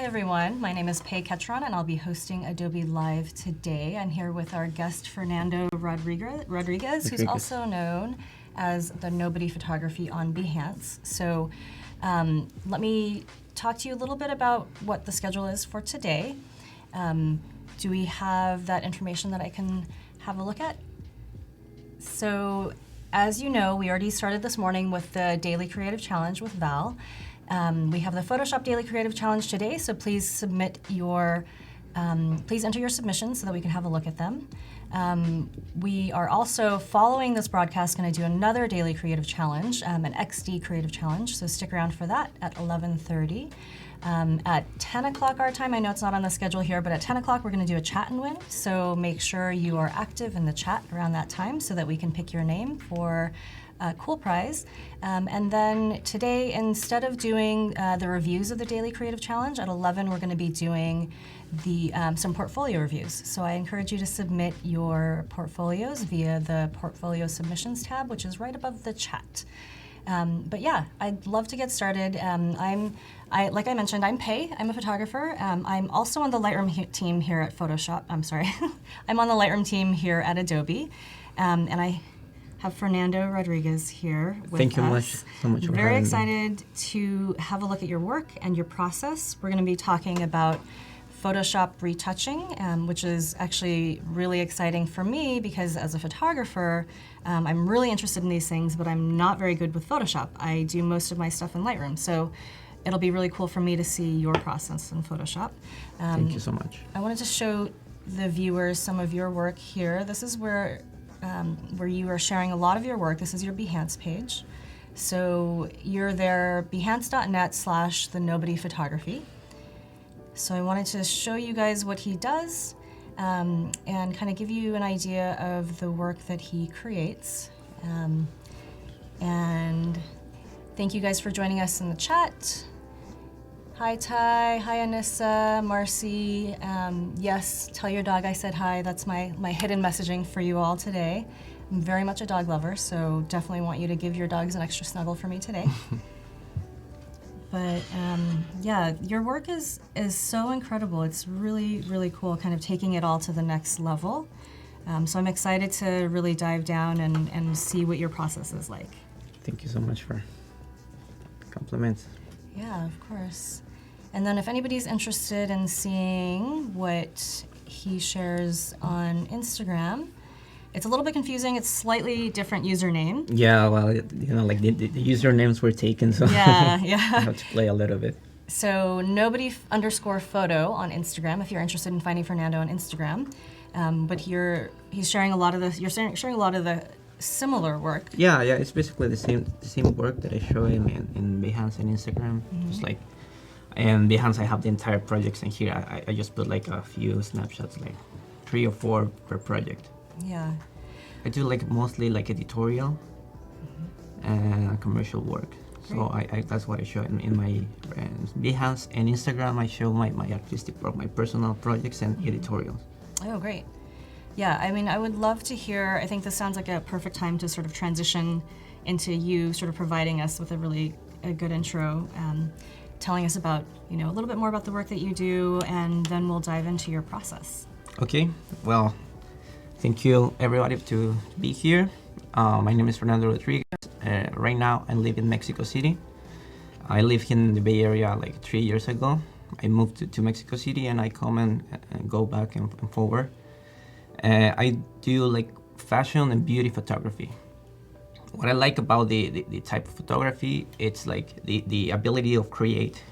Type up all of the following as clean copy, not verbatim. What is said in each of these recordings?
Hi everyone, my name is Pei Ketron and I'll be hosting Adobe Live today. I'm here with our guest Fernando Rodriguez, who's also known as the Nobody Photography on Behance. So let me talk to you a little bit about what the schedule is for today. Do we have that information that I can have a look at? So as you know, we already started this morning with the Daily Creative Challenge with Val. We have the Photoshop Daily Creative Challenge today, so please submit your, please enter your submissions so that we can have a look at them. We are also, following this broadcast, going to do another Daily Creative Challenge, an XD Creative Challenge, so stick around for that at 11:30. At 10 o'clock our time, I know it's not on the schedule here, but at 10 o'clock we're going to do a chat and win, so make sure you are active in the chat around that time so that we can pick your name for a cool prize. And then today, instead of doing the reviews of the Daily Creative Challenge, at 11 we're going to be doing the some portfolio reviews. So I encourage you to submit your portfolios via the Portfolio Submissions tab, which is right above the chat. But yeah, I'd love to get started. Like I mentioned, I'm Pei. I'm a photographer. I'm also on the Lightroom team here at Photoshop. I'm sorry. I'm on the Lightroom team here at Adobe. And I have Fernando Rodriguez here with us. Thank you so much for Very having excited to have a look at your work and your process. We're going to be talking about Photoshop retouching, which is actually really exciting for me because as a photographer, I'm really interested in these things, but I'm not very good with Photoshop. I do most of my stuff in Lightroom, so it'll be really cool for me to see your process in Photoshop. Thank you so much. I wanted to show the viewers some of your work here. This is where you are sharing a lot of your work. This is your Behance page. So you're there, behance.net/thenobodyphotography. So I wanted to show you guys what he does and kind of give you an idea of the work that he creates. And thank you guys for joining us in the chat. Hi Ty, hi Anissa, Marcy. Yes, tell your dog I said hi. That's my hidden messaging for you all today. I'm very much a dog lover, so definitely want you to give your dogs an extra snuggle for me today. But yeah, your work is so incredible. It's really, really cool, kind of taking it all to the next level. So I'm excited to really dive down and see what your process is like. Thank you so much for compliments. Yeah, of course. And then if anybody's interested in seeing what he shares on Instagram, it's a little bit confusing. It's slightly different username. Yeah, well, like the usernames were taken, so yeah. I have to play a little bit. So nobody_photo on Instagram if you're interested in finding Fernando on Instagram. But he's sharing a lot of the sharing a lot of the similar work. Yeah, it's basically the same work that I show him in Behance and Instagram. Mm-hmm. Just like, and Behance I have the entire projects, and here I just put like a few snapshots, like 3 or 4 per project. Yeah. I do like mostly like editorial and commercial work. Great. So I that's what I show in my Behance and Instagram. I show my artistic work, my personal projects and editorials. Oh, great. Yeah, I mean, I would love to hear, I think this sounds like a perfect time to sort of transition into you sort of providing us with a good intro, telling us about, a little bit more about the work that you do, and then we'll dive into your process. Okay, well, thank you everybody to be here. My name is Fernando Rodriguez. Right now I live in Mexico City. I lived in the Bay Area like 3 years ago. I moved to Mexico City and I come and go back and forward. I do like fashion and beauty photography. What I like about the type of photography, it's like the ability of create.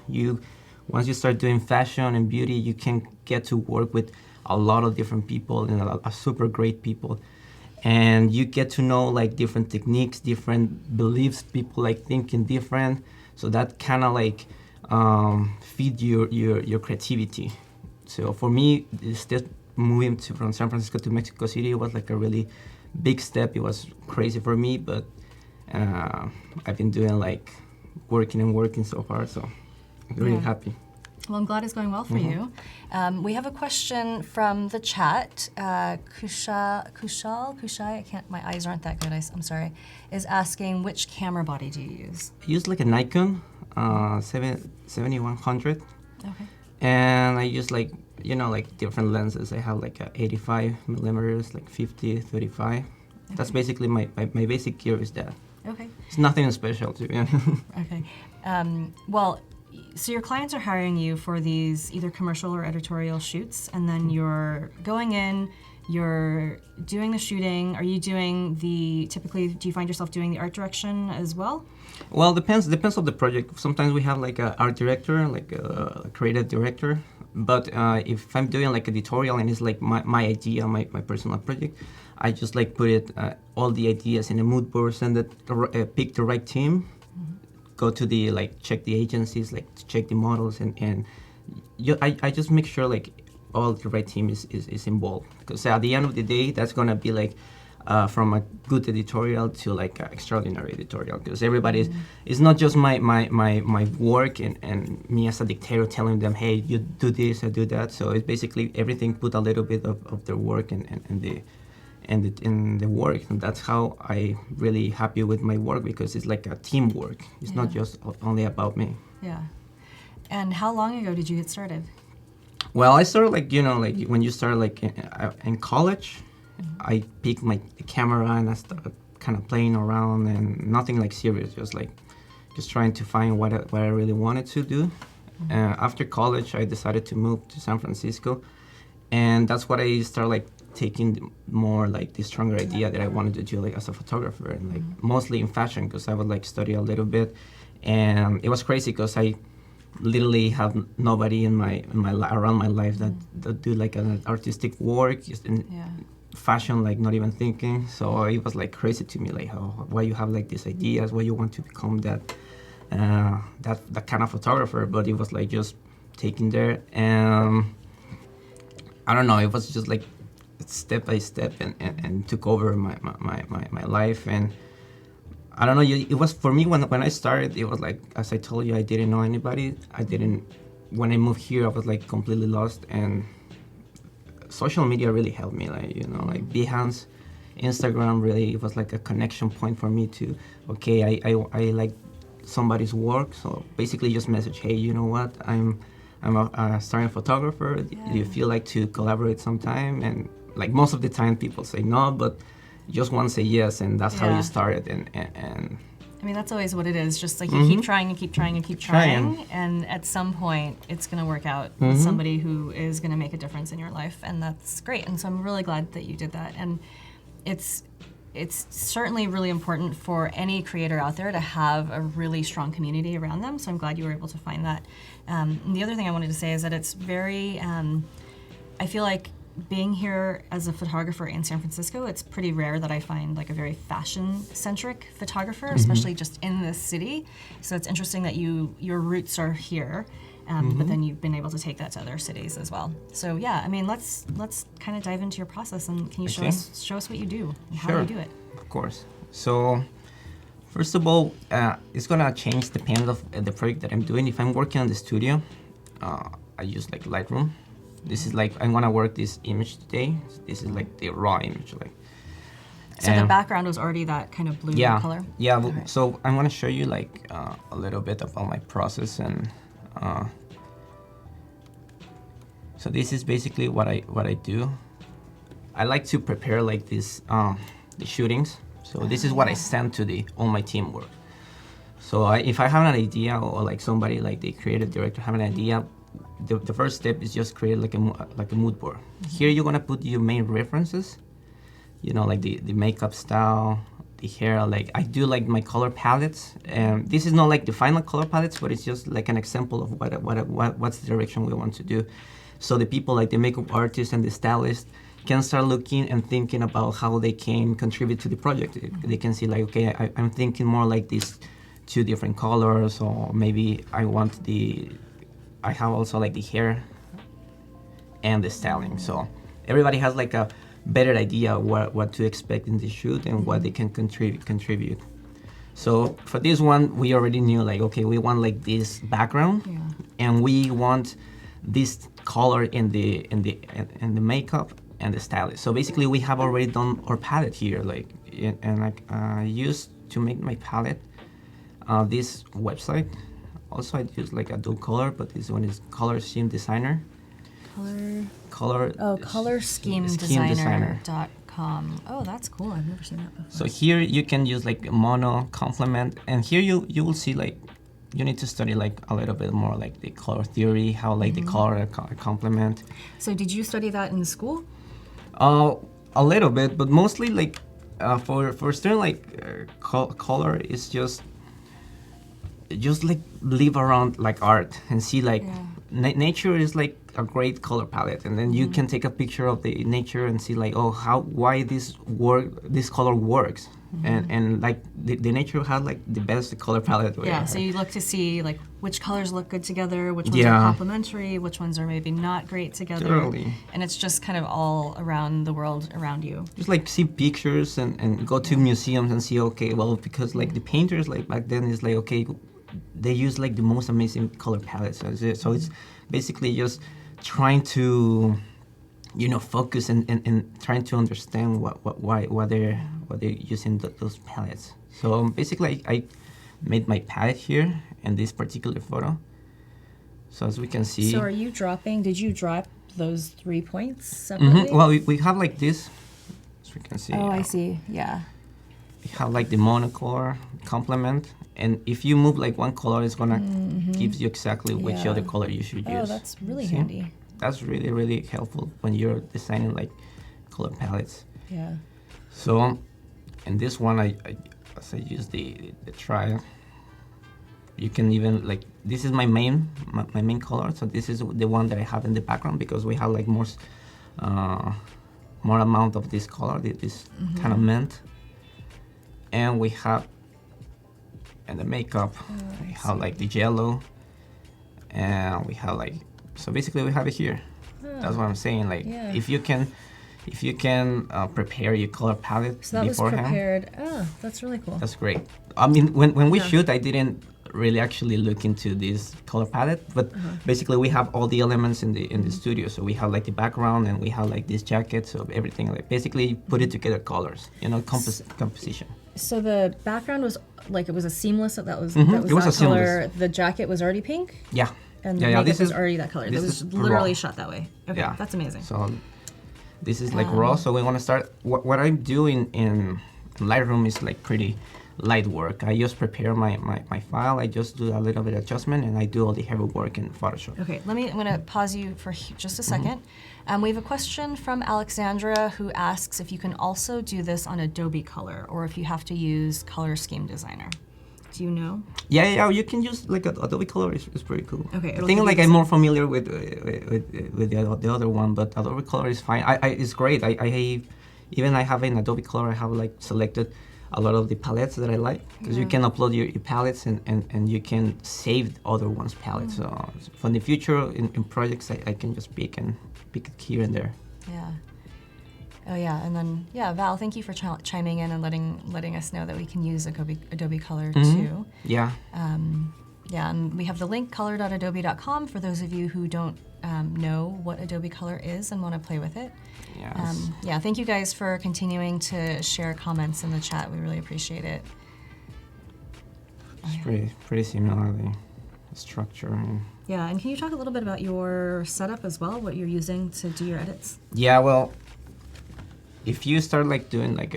Once you start doing fashion and beauty, you can get to work with a lot of different people and a super great people. And you get to know like different techniques, different beliefs, people like thinking different. So that kind of like feed your creativity. So for me, moving from San Francisco to Mexico City was like a really big step. It was crazy for me, but I've been doing like working so far, so I'm really happy. Well, I'm glad it's going well for you. We have a question from the chat. Kushai, my eyes aren't that good, I'm sorry, is asking which camera body do you use? I use like a Nikon 7100. Okay. and I use like like different lenses. I have like a 85 millimeters, like 50, 35. That's basically my basic gear is that. Okay. It's nothing special to be honest. Okay. Well, so your clients are hiring you for these either commercial or editorial shoots, and then you're going in, you're doing the shooting. Are you doing typically, do you find yourself doing the art direction as well? Well, depends on the project. Sometimes we have like a art director, like a creative director. But if I'm doing like editorial and it's like my idea, my personal project, I just like put it all the ideas in a mood board, send it, pick the right team, go to the check the agencies, like to check the models, and I just make sure like all the right team is involved, because at the end of the day that's gonna be like from a good editorial to like an extraordinary editorial, because everybody is not just my work and me as a dictator telling them, hey, you do this, I do that. So it's basically everything put a little bit of their work and the work, and that's how I really happy with my work, because it's like a teamwork. It's not just only about me. Yeah. And how long ago did you get started? Well, I started like when you start like in college, I picked my camera and I started kind of playing around, and nothing like serious, just trying to find what I really wanted to do. After college, I decided to move to San Francisco, and that's what I started like taking more like the stronger idea that I wanted to do like as a photographer, and like mostly in fashion, because I would like study a little bit, and it was crazy because I literally have nobody around my life that do like an artistic work, just in fashion, like not even thinking. So it was like crazy to me, like why you have like these ideas, why you want to become that kind of photographer. But it was like just taking there, and I don't know, it was just like step by step, and took over my life. And I don't know, it was for me when I started, it was like, as I told you, I didn't know anybody. When I moved here, I was like completely lost, and social media really helped me, like Behance, Instagram, really, it was like a connection point for me to, okay, I like somebody's work. So basically just message, hey, you know what, I'm a starting photographer. Do you feel like to collaborate sometime? And like most of the time people say no, but just one say yes, and that's how you started. And I mean, that's always what it is. Just like you keep trying and keep trying and keep trying, and at some point it's going to work out with somebody who is going to make a difference in your life, and that's great. And so I'm really glad that you did that. And it's certainly really important for any creator out there to have a really strong community around them. So I'm glad you were able to find that. And the other thing I wanted to say is that it's very, I feel like being here as a photographer in San Francisco, it's pretty rare that I find like a very fashion-centric photographer, especially just in this city. So it's interesting that your roots are here, but then you've been able to take that to other cities as well. So yeah, I mean, let's kind of dive into your process, and can you show us what you do and how you do it? Of course. So first of all, it's gonna change depending of the project that I'm doing. If I'm working on the studio, I use like Lightroom. This is like, I'm gonna work this image today. This is like the raw image, like. So the background was already that kind of blue color? Yeah, okay. So I'm gonna show you like a little bit about my process, and so this is basically what I do. I like to prepare like this the shootings. So this is what I send to all my teamwork. So if I have an idea, or like somebody like the creative director have an idea, the first step is just create like a mood board. Here you're gonna put your main references, like the makeup style, the hair. Like I do like my color palettes, and this is not like the final color palettes, but it's just like an example of what's the direction we want to do. So the people like the makeup artist and the stylist can start looking and thinking about how they can contribute to the project. They can see like, okay, I'm thinking more like these two different colors, or maybe I have also like the hair and the styling. So everybody has like a better idea what to expect in the shoot and what they can contribute. So for this one, we already knew like, okay, we want like this background, and we want this color in the makeup and the stylist. So basically we have already done our palette here, like, and like I used to make my palette this website. Also, I use like Adobe Color, but this one is Color Scheme Designer. Color Scheme Designer.com. Oh, that's cool. I've never seen that before. So here you can use like mono, complement, and here you will see like you need to study like a little bit more like the color theory, how like the color complement. So did you study that in school? A little bit, but mostly like for studying like color is just like live around like art and see like nature is like a great color palette, and then you can take a picture of the nature and see like why this color works, and like the nature has like the best color palette. So you look to see like which colors look good together, which ones are complementary, which ones are maybe not great together. Totally. And it's just kind of all around the world around you. Just like see pictures and go to museums and see, okay, well, because like the painters like back then is like, okay, they use like the most amazing color palettes. So it's basically just trying to, focus and trying to understand why they're using those palettes. So basically, I made my palette here in this particular photo. So as we can see. So did you drop those 3 points separately? Well, we have like this, as we can see. Oh, I see. Yeah. We have like the monocolor complement, and if you move like one color, it's gonna gives you exactly which other color you should use. Oh, that's really handy. That's really, really helpful when you're designing like color palettes. Yeah. So, in this one, I use the trial. You can even like, this is my main color. So this is the one that I have in the background because we have like more amount of this color, this kind of mint. And we have, and the makeup, we have like the yellow, and we have like, so basically we have it here. That's what I'm saying. Like if you can prepare your color palette beforehand. Was prepared. Oh, that's really cool. That's great. I mean, when we shoot, I didn't really actually look into this color palette, but basically we have all the elements in the studio. So we have like the background, and we have like this jacket, so everything like basically put it together colors, composition. So the background was like, it was a seamless, that was It was that a color. seamless. The jacket was already pink? Yeah. And the makeup was already that color. It was literally shot that way. Okay, yeah. That's amazing. So this is like raw, so we want to start, what I'm doing in Lightroom is like pretty light work. I just prepare my file, I just do a little bit of adjustment, and I do all the heavy work in Photoshop. Okay, I'm going to pause you for just a second. We have a question from Alexandra who asks if you can also do this on Adobe Color, or if you have to use Color Scheme Designer. Do you know? Yeah, you can use like Adobe Color is pretty cool. Okay, I think like I'm more familiar with the other one, but Adobe Color is fine. It's great. I have in Adobe Color, I have like selected a lot of the palettes that I like, because you can upload your palettes and you can save other one's palettes. So for the future in projects, I can just pick it here and there. Yeah. Oh yeah, and then Val, thank you for chiming in and letting us know that we can use Adobe Color too. Yeah. And we have the link color.adobe.com for those of you who don't know what Adobe Color is and want to play with it. Yes. Thank you guys for continuing to share comments in the chat. We really appreciate it. It's pretty similar, the structure. Yeah, and can you talk a little bit about your setup as well, what you're using to do your edits? Yeah, well, if you start like doing like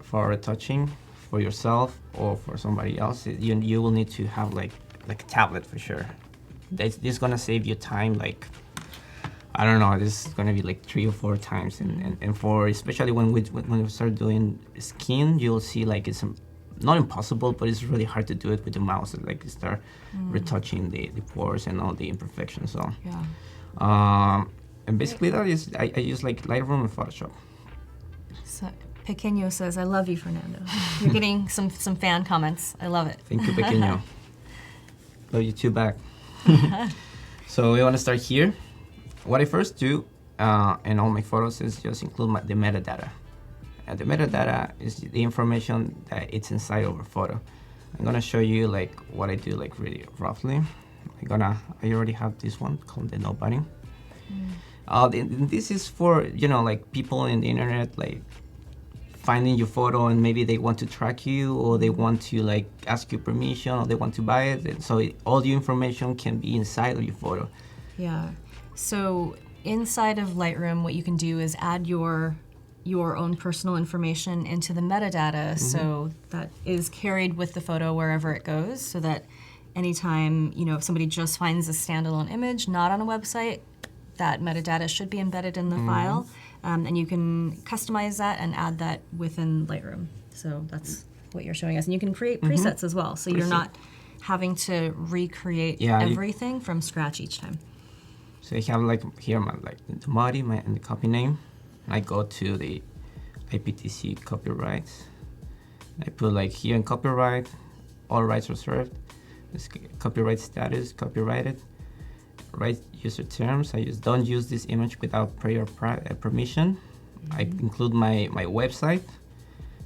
for retouching for yourself or for somebody else, you will need to have like a tablet for sure. This is gonna save you time, like, I don't know, this is gonna be like 3 or 4 times, and for especially when we start doing skin, you'll see like it's not impossible, but it's really hard to do it with the mouse, like start retouching the pores and all the imperfections. So and basically that is, I use like Lightroom and Photoshop. So Pequeño says, "I love you, Fernando." You're getting some fan comments. I love it. Thank you, Pequeño. Love you too back. So we want to start here. What I first do in all my photos is just include the metadata. The metadata is the information that it's inside of a photo. I'm gonna show you like what I do like really roughly. I already have this one called the nobody. This is for like people in the internet like finding your photo and maybe they want to track you or they want to like ask you permission or they want to buy it. And so all your information can be inside of your photo. Yeah. So inside of Lightroom, what you can do is add your own personal information into the metadata, so that is carried with the photo wherever it goes, so that anytime, if somebody just finds a standalone image not on a website, that metadata should be embedded in the file, and you can customize that and add that within Lightroom. So that's what you're showing us. And you can create presets as well, so you're not having to recreate everything from scratch each time. So I have like here my the body and the copy name. I go to the IPTC copyrights. I put like here in copyright, all rights reserved. This copyright status, copyrighted. Right user terms. I just don't use this image without prior permission. I include my website,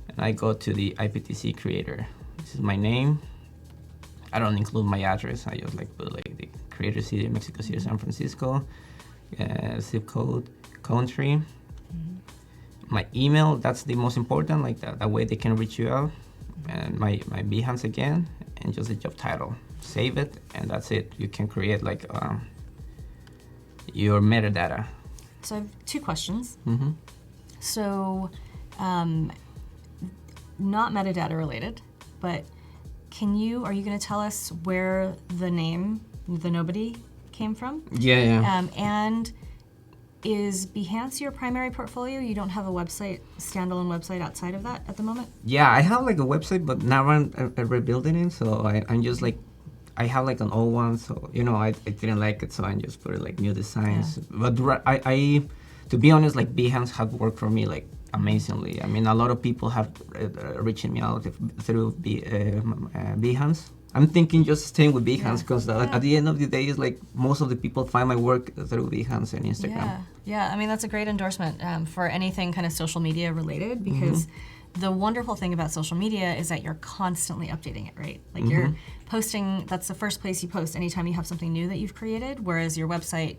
and I go to the IPTC creator. This is my name. I don't include my address. I just like put like the creator city, Mexico City, San Francisco, zip code, country. My email, that's the most important, like that way they can reach you out. And my Behance again, and just the job title. Save it, and that's it. You can create like your metadata. So I have two questions. So, not metadata related, but are you going to tell us where the name, the Nobody, came from? Yeah. And is Behance your primary portfolio? You don't have a standalone website outside of that at the moment? Yeah, I have like a website, but now I'm rebuilding it. So I'm just like, I have like an old one. So, I didn't like it. So I just put like new designs. Yeah. But I to be honest, like Behance had worked for me like amazingly. I mean, a lot of people have reached me out through Behance. I'm thinking just staying with Behance because at the end of the day, it's like most of the people find my work through Behance and Instagram. Yeah. I mean, that's a great endorsement for anything kind of social media related, because the wonderful thing about social media is that you're constantly updating it, right? Like you're posting, that's the first place you post anytime you have something new that you've created, whereas your website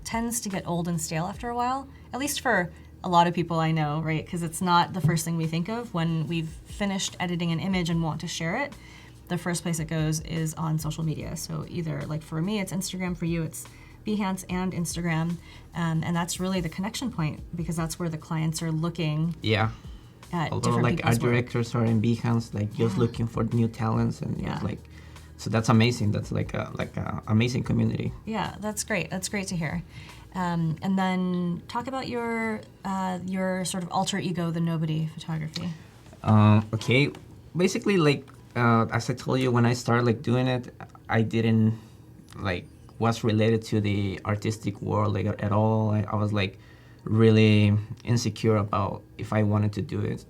tends to get old and stale after a while, at least for a lot of people I know, right? Because it's not the first thing we think of when we've finished editing an image and want to share it. The first place it goes is on social media. So either, like for me, it's Instagram. For you, it's Behance and Instagram. And that's really the connection point, because that's where the clients are looking at different like people's art directors are in Behance, like just looking for new talents, and just like, so that's amazing. That's like a amazing community. Yeah, that's great. That's great to hear. And then talk about your sort of alter ego, the Nobody photography. Okay, basically like, as I told you, when I started like doing it, I didn't like was related to the artistic world like at all. I was like really insecure about if I wanted to do it.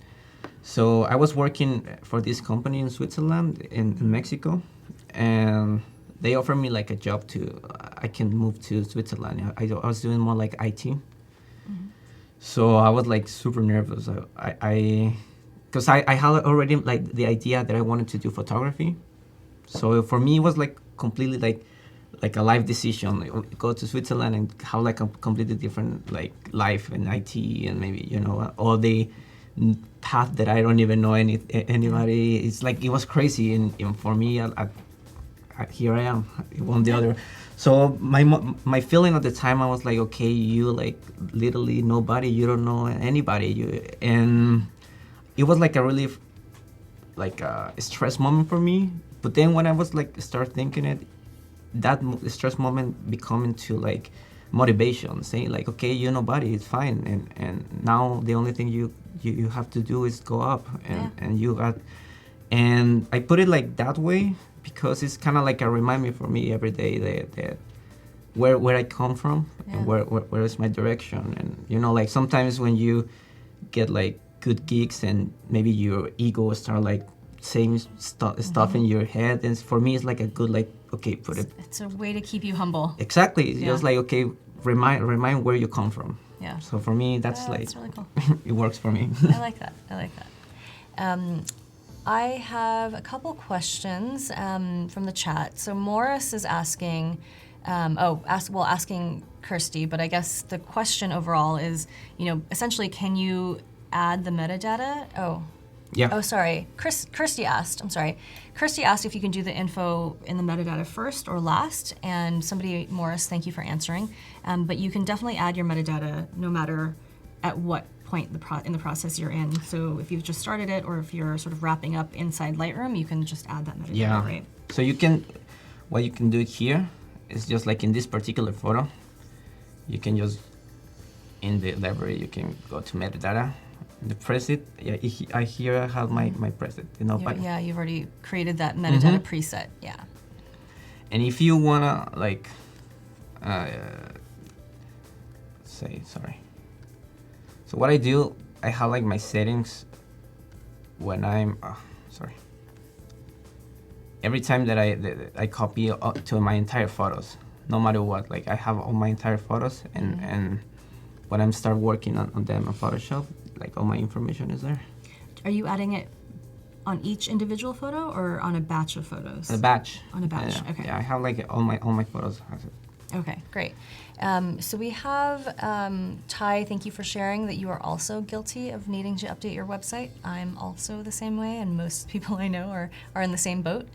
So I was working for this company in Switzerland, in Mexico, and they offered me like a job I can move to Switzerland. I was doing more like IT. So I was like super nervous. Because I had already like the idea that I wanted to do photography. So for me, it was like completely like a life decision. Like, go to Switzerland and have like a completely different like life in IT, and maybe all the path that I don't even know anybody. It's like it was crazy, and for me, here I am, one the other. So my feeling at the time, I was like, okay, you like literally nobody, you don't know anybody, and it was like a really like a stress moment for me. But then when I was like start thinking it, that stress moment become into like motivation, saying like, okay, you're nobody, it's fine, and now the only thing you have to do is go up, and you got. And I put it like that way because it's kind of like a reminder for me every day that where I come from, and where is my direction. And like sometimes when you get like good gigs and maybe your ego start like saying stuff in your head, and for me it's like a good like, okay, put it. It's a way to keep you humble. Exactly. It's just like, okay, remind where you come from. Yeah. So for me that's like that's really cool. it works for me. I like that. I have a couple questions from the chat. So Morris is asking, asking Kirsty, but I guess the question overall is, essentially, can you add the metadata? Yeah. Oh, sorry. Kirsty asked, Kirsty asked if you can do the info in the metadata first or last, and Morris, thank you for answering. But you can definitely add your metadata no matter at what point in the process you're in. So if you've just started it, or if you're sort of wrapping up inside Lightroom, you can just add that metadata, right? So what you can do here is just like in this particular photo, you can just, in the library, you can go to metadata, the preset. Yeah, I have my preset, but Yeah, you've already created that metadata preset, yeah. And if you wanna like, so what I do, I have like my settings when I'm, every time that I copy to my entire photos, no matter what, like I have all my entire photos, and when I start working on them in Photoshop, like all my information is there. Are you adding it on each individual photo or on a batch of photos? A batch. On a batch, Yeah, okay. Yeah, I have like all my photos. Okay, great. So we have Ty, thank you for sharing that you are also guilty of needing to update your website. I'm also the same way, and most people I know are in the same boat.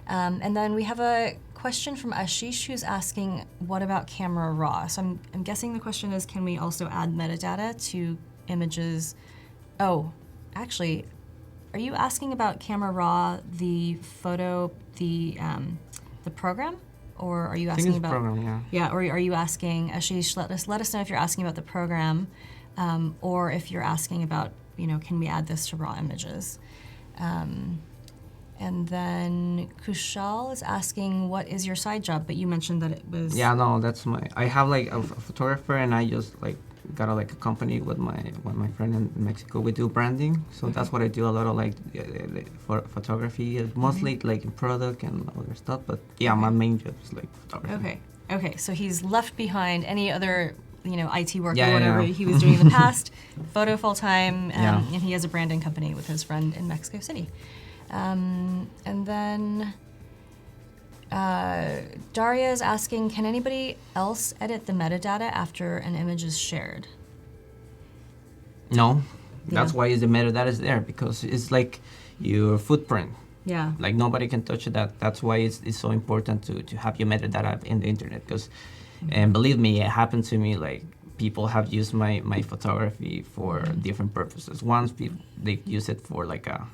And then we have a question from Ashish who's asking, what about camera raw? So I'm guessing the question is, can we also add metadata to images? Oh, actually, are you asking about camera raw, the photo, the program? Or are you asking about program, yeah. Yeah, or are you asking, Ashish, let us know if you're asking about the program, or if you're asking about, can we add this to raw images? And then Kushal is asking, what is your side job? But you mentioned that it was... Yeah, no, that's I have like a photographer, and I just like got a company with my friend in Mexico. We do branding, so that's what I do, a lot of like for photography, mostly like in product and other stuff. But yeah, my main job is like photography. Okay. So he's left behind any other IT work Yeah, or whatever he was doing in the past, photo full time, and he has a branding company with his friend in Mexico City. And then Daria is asking, can anybody else edit the metadata after an image is shared? No, that's why the metadata is there, because it's like your footprint. Yeah. Like nobody can touch that. That's why it's so important to have your metadata in the internet, because, and believe me, it happened to me, like people have used my photography for different purposes. Once they use it for like a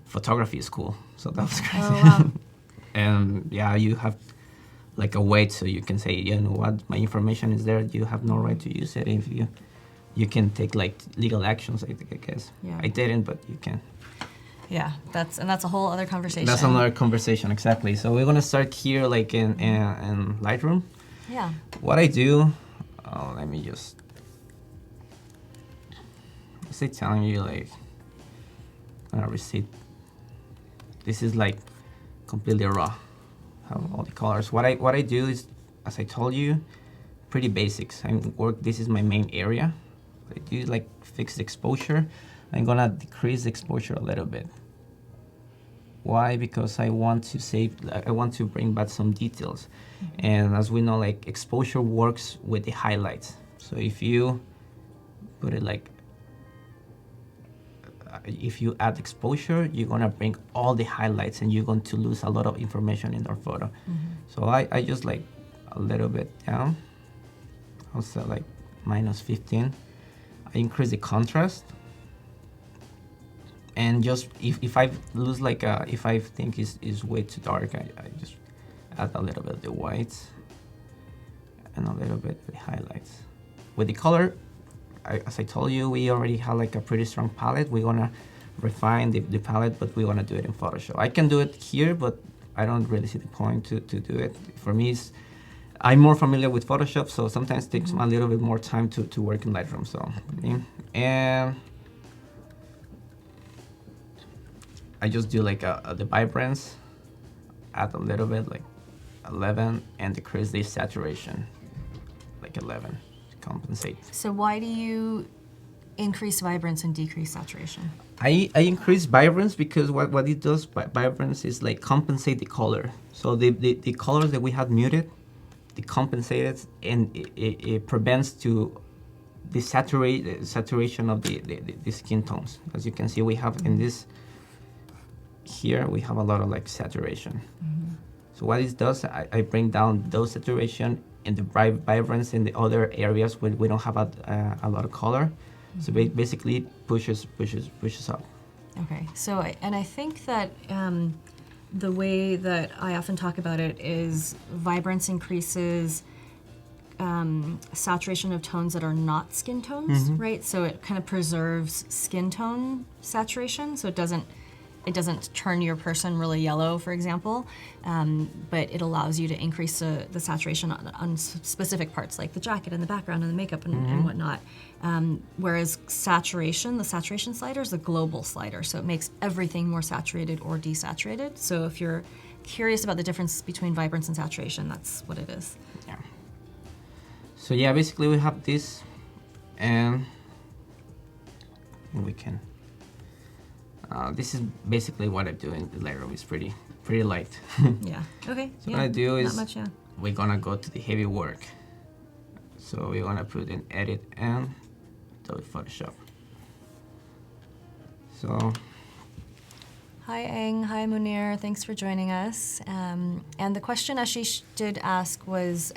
photography school, so that was crazy. Oh, wow. And yeah, you have like a way so you can say, you know what, my information is there, you have no right to use it. If you can take like legal actions, I guess. Yeah. I didn't, but you can. Yeah, that's a whole other conversation. That's another conversation, exactly. So we're gonna start here like in Lightroom. Yeah. What I do, let me just say telling you like receipt. This is like completely raw, have all the colors. What I do is, as I told you, pretty basics. This is my main area. I do like fixed exposure. I'm gonna decrease the exposure a little bit. Why? Because I want to bring back some details. And as we know, like exposure works with the highlights. So if you put it like, if you add exposure, you're gonna bring all the highlights, and you're going to lose a lot of information in our photo. So I just like a little bit down. I'll say like -15. I increase the contrast, and just if I lose like if I think is way too dark, I just add a little bit of the whites and a little bit of the highlights. With the color, as I told you, we already have like a pretty strong palette. We're gonna refine the palette, but we wanna do it in Photoshop. I can do it here, but I don't really see the point to do it. For me, I'm more familiar with Photoshop, so sometimes it takes a little bit more time to work in Lightroom. So, and I just do like the vibrance, add a little bit, like 11, and decrease the saturation, like 11. Compensate. So why do you increase vibrance and decrease saturation? I increase vibrance because what it does, vibrance is like compensate the color. So the colors that we have muted, it compensates, and it prevents to the saturation of the skin tones. As you can see, we have in this here we have a lot of like saturation. So what it does, I bring down those saturation and the vibrance in the other areas where we don't have a lot of color. So basically pushes up. Okay, so I think that the way that I often talk about it is vibrance increases saturation of tones that are not skin tones, right? So it kind of preserves skin tone saturation, so it doesn't turn your person really yellow, for example, but it allows you to increase the saturation on specific parts, like the jacket and the background and the makeup and whatnot. Whereas the saturation slider is a global slider, so it makes everything more saturated or desaturated. So if you're curious about the difference between vibrance and saturation, that's what it is. Yeah. So yeah, basically we have this, and we can. This is basically what I do in the Lightroom. It's pretty light. Yeah. Okay. So yeah. what I do is not much, yeah. we're gonna go to the heavy work. So we're gonna put in edit and Adobe Photoshop. So. Hi Eng, hi Munir, thanks for joining us. And the question Ashish did ask was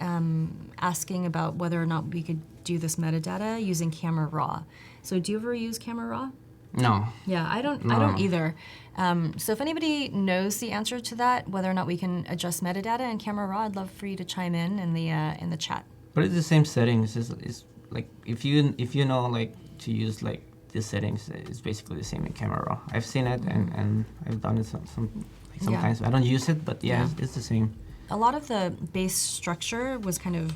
asking about whether or not we could do this metadata using Camera Raw. So do you ever use Camera Raw? No. Yeah, I don't either. So if anybody knows the answer to that, whether or not we can adjust metadata in Camera Raw, I'd love for you to chime in the chat. But it's the same settings. It's like if you know like to use like the settings, it's basically the same in Camera Raw. I've seen it and I've done it sometimes. I don't use it, but yeah. It's the same. A lot of the base structure was kind of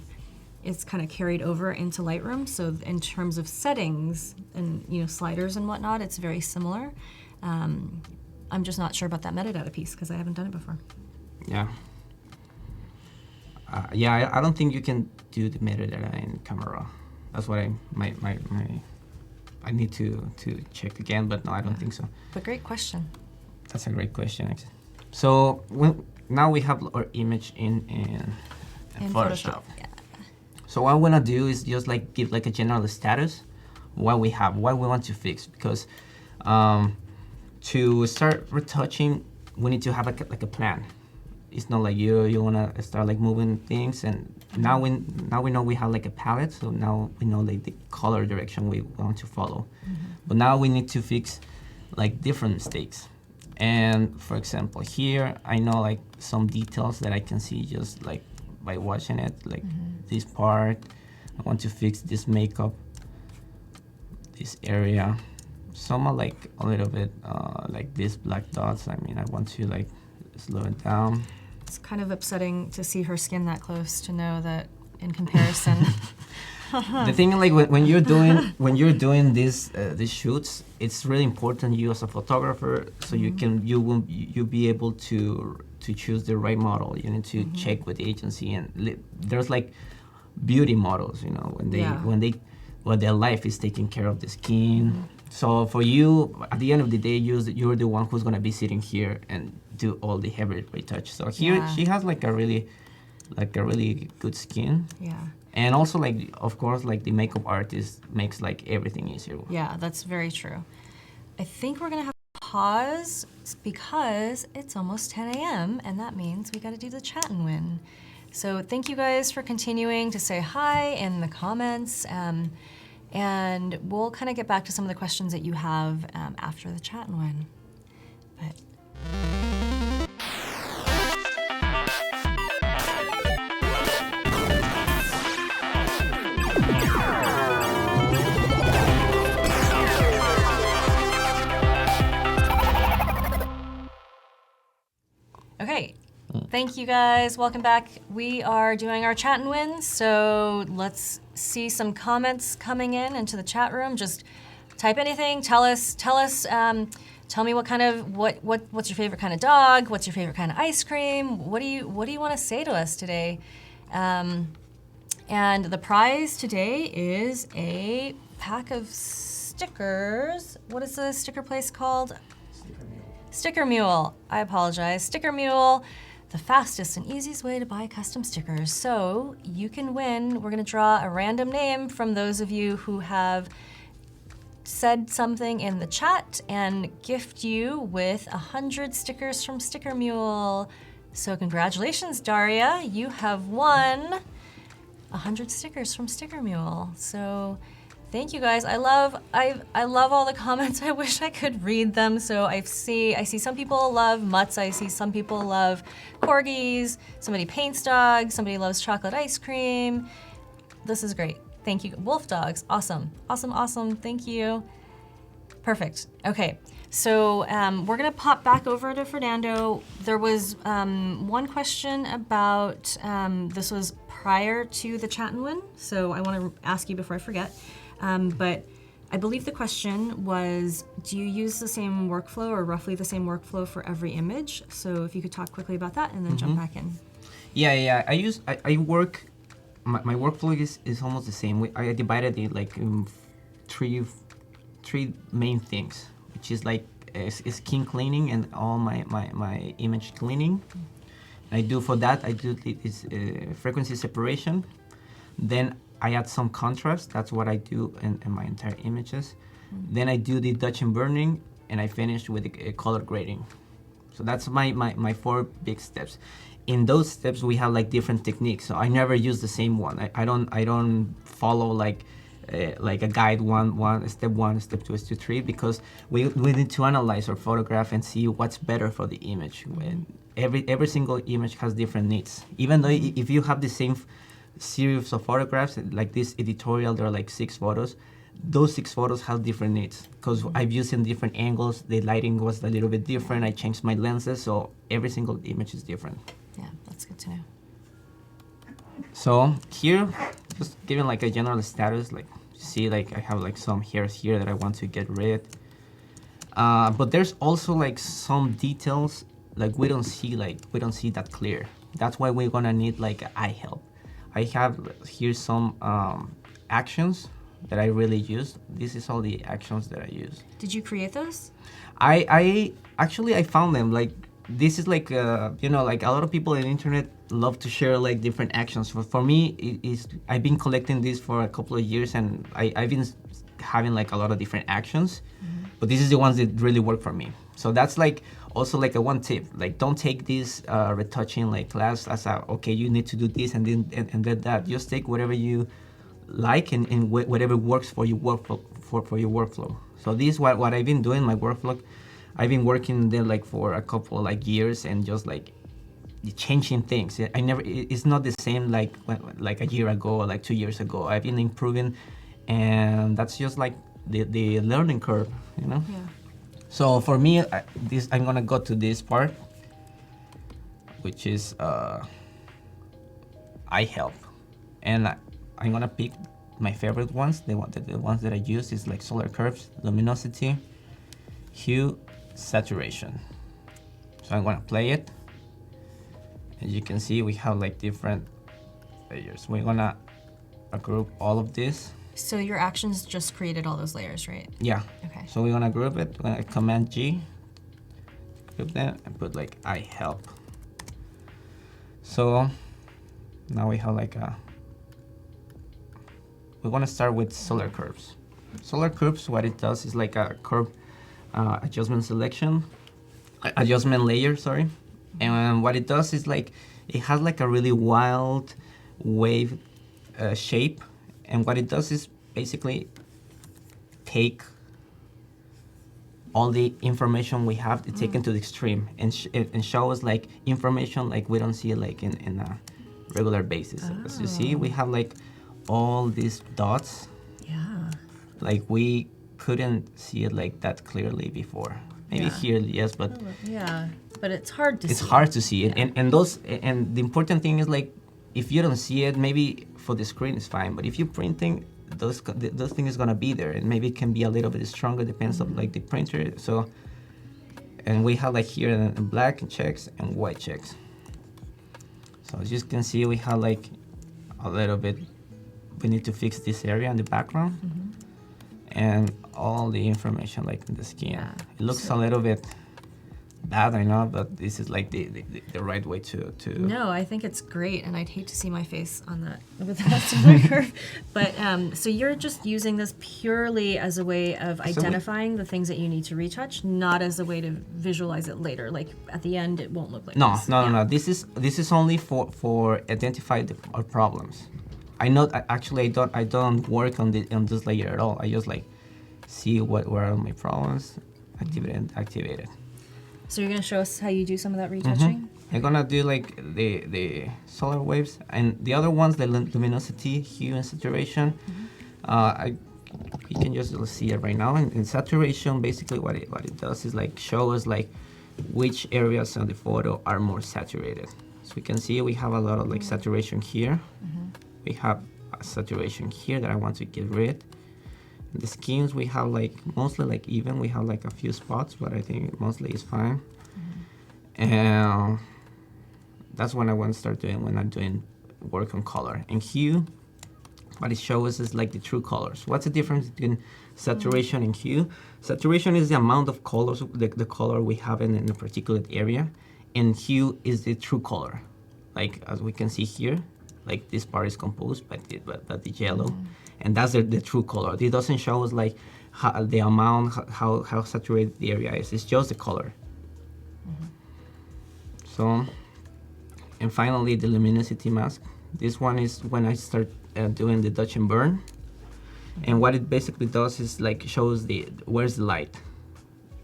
carried over into Lightroom. So in terms of settings and sliders and whatnot, it's very similar. I'm just not sure about that metadata piece because I haven't done it before. Yeah. I don't think you can do the metadata in Camera Raw. That's what I need to check again, but no, I don't think so. But great question. That's a great question, actually. So now we have our image in Photoshop. Yeah. So what I'm gonna do is just like give like a general status, what we have, what we want to fix, because to start retouching, we need to have like a plan. It's not like you wanna start like moving things, and now we know we have like a palette, so now we know like the color direction we want to follow. But now we need to fix like different mistakes. And for example, here I know like some details that I can see just like by watching it, like this part. I want to fix this makeup, this area. Some are like a little bit like these black dots. I mean, I want to like slow it down. It's kind of upsetting to see her skin that close to know that in comparison. The thing like when you're doing these shoots, it's really important you as a photographer, so you'll be able to choose the right model. You need to check with the agency, and there's like beauty models, when their life is taking care of the skin. So for you, at the end of the day, you're the one who's gonna be sitting here and do all the heavy retouch. So here she has like a really good skin. Yeah. And also like, of course, like the makeup artist makes like everything easier. Yeah, that's very true. I think we're gonna have to pause because it's almost 10 a.m. and that means we gotta do the chat and win. So thank you guys for continuing to say hi in the comments. And we'll kind of get back to some of the questions that you have after the chat and win. But okay. Thank you guys. Welcome back. We are doing our chat and win, so let's see some comments coming into the chat room. Just type anything. Tell me what's your favorite kind of dog? What's your favorite kind of ice cream? What do you want to say to us today? And the prize today is a pack of stickers. What is the sticker place called? Sticker Mule. I apologize. Sticker Mule. the fastest and easiest way to buy custom stickers. So you can win. We're gonna draw a random name from those of you who have said something in the chat and gift you with 100 stickers from Sticker Mule. So congratulations, Daria. You have won 100 stickers from Sticker Mule. So thank you guys. I love all the comments. I wish I could read them. So I see some people love mutts. I see some people love corgis. Somebody paints dogs. Somebody loves chocolate ice cream. This is great. Thank you. Wolf dogs. Awesome. Awesome, awesome. Thank you. Perfect. Okay. So we're gonna pop back over to Fernando. There was one question about, this was prior to the chat and win, so I wanna ask you before I forget. But I believe the question was, do you use the same workflow or roughly the same workflow for every image? So if you could talk quickly about that and then jump back in. Yeah. I work, my workflow is almost the same. I divided it like in three main things, which is like skin cleaning and all my image cleaning. I do this frequency separation. Then I add some contrast. That's what I do in my entire images. Then I do the Dutch and burning, and I finish with a color grading. So that's my 4 big steps. In those steps, we have like different techniques. So I never use the same one. I don't follow like a guide step 1, step 2, step 3, because we need to analyze our photograph and see what's better for the image. When every single image has different needs. Even though if you have the same series of photographs, like this editorial, there are like 6 photos. Those 6 photos have different needs because I've used in different angles. The lighting was a little bit different. I changed my lenses, so every single image is different. Yeah, that's good to know. So here, just giving like a general status, like see, like I have like some hairs here that I want to get rid. But there's also like some details like we don't see that clear. That's why we're gonna need like eye help. I have here some actions that I really use. This is all the actions that I use. Did you create those? I actually found them. Like this is like like a lot of people on the internet love to share like different actions. For me, I've been collecting this for a couple of years, and I've been having like a lot of different actions, but this is the ones that really work for me. So that's like also like a one tip. Like don't take this retouching like class as a okay, you need to do this and then and that. Just take whatever you like and whatever works for your for your workflow. So this is what I've been doing my workflow. I've been working there like for a couple like years and just like changing things. It's not the same like a year ago or like 2 years ago. I've been improving, and that's just like the learning curve, Yeah. So for me, I'm gonna go to this part, which is eye help, and I'm gonna pick my favorite ones. The ones that I use is like solar curves, luminosity, hue, saturation. So I'm gonna play it. As you can see, we have like different layers. We're gonna group all of this. So your actions just created all those layers, right? Yeah. Okay. So we're gonna group it. We're gonna Command G, group them, and put like eye help. So now we have like we're gonna start with solar curves. Solar curves, what it does is like a curve adjustment layer, sorry. And what it does is like, it has like a really wild wave shape. And what it does is basically take all the information we have to take into the extreme and show us like information like we don't see it like in a regular basis. Oh. As you see, we have like all these dots. Yeah. Like we couldn't see it like that clearly before. Maybe here, yes, but yeah, but it's hard to see. It's hard to see it, and the important thing is like if you don't see it, maybe for the screen it's fine, but if you're printing, those things is gonna be there, and maybe it can be a little bit stronger, depends on like the printer. So, and we have like here in black checks and white checks. So as you can see, we have like a little bit. We need to fix this area in the background. And all the information like in the skin. Yeah. It looks a little bit bad, I know, but this is like the right way to. No, I think it's great, and I'd hate to see my face on that with the vestibular curve. But so you're just using this purely as a way of identifying the things that you need to retouch, not as a way to visualize it later. Like at the end, it won't look like No, this. no. This is only for identify our problems. I don't work on this layer at all. I just like see where are my problems, activate it. So you're going to show us how you do some of that retouching? I'm gonna do like the solar waves and the other ones, the luminosity, hue, and saturation. You can just see it right now. In saturation, basically what it does is like show us like which areas of the photo are more saturated. So we can see we have a lot of like saturation here. We have a saturation here that I want to get rid. The skins we have like mostly like even. We have like a few spots, but I think mostly is fine. And that's what I want to start doing when I'm doing work on color. And hue, what it shows is like the true colors. What's the difference between saturation and hue? Saturation is the amount of colors, the color we have in a particular area, and hue is the true color. Like as we can see here, like this part is composed by the yellow, and that's the true color. It doesn't show us like the amount, how saturated the area is. It's just the color. So, and finally the luminosity mask. This one is when I start doing the touch and burn, and what it basically does is like shows where's the light.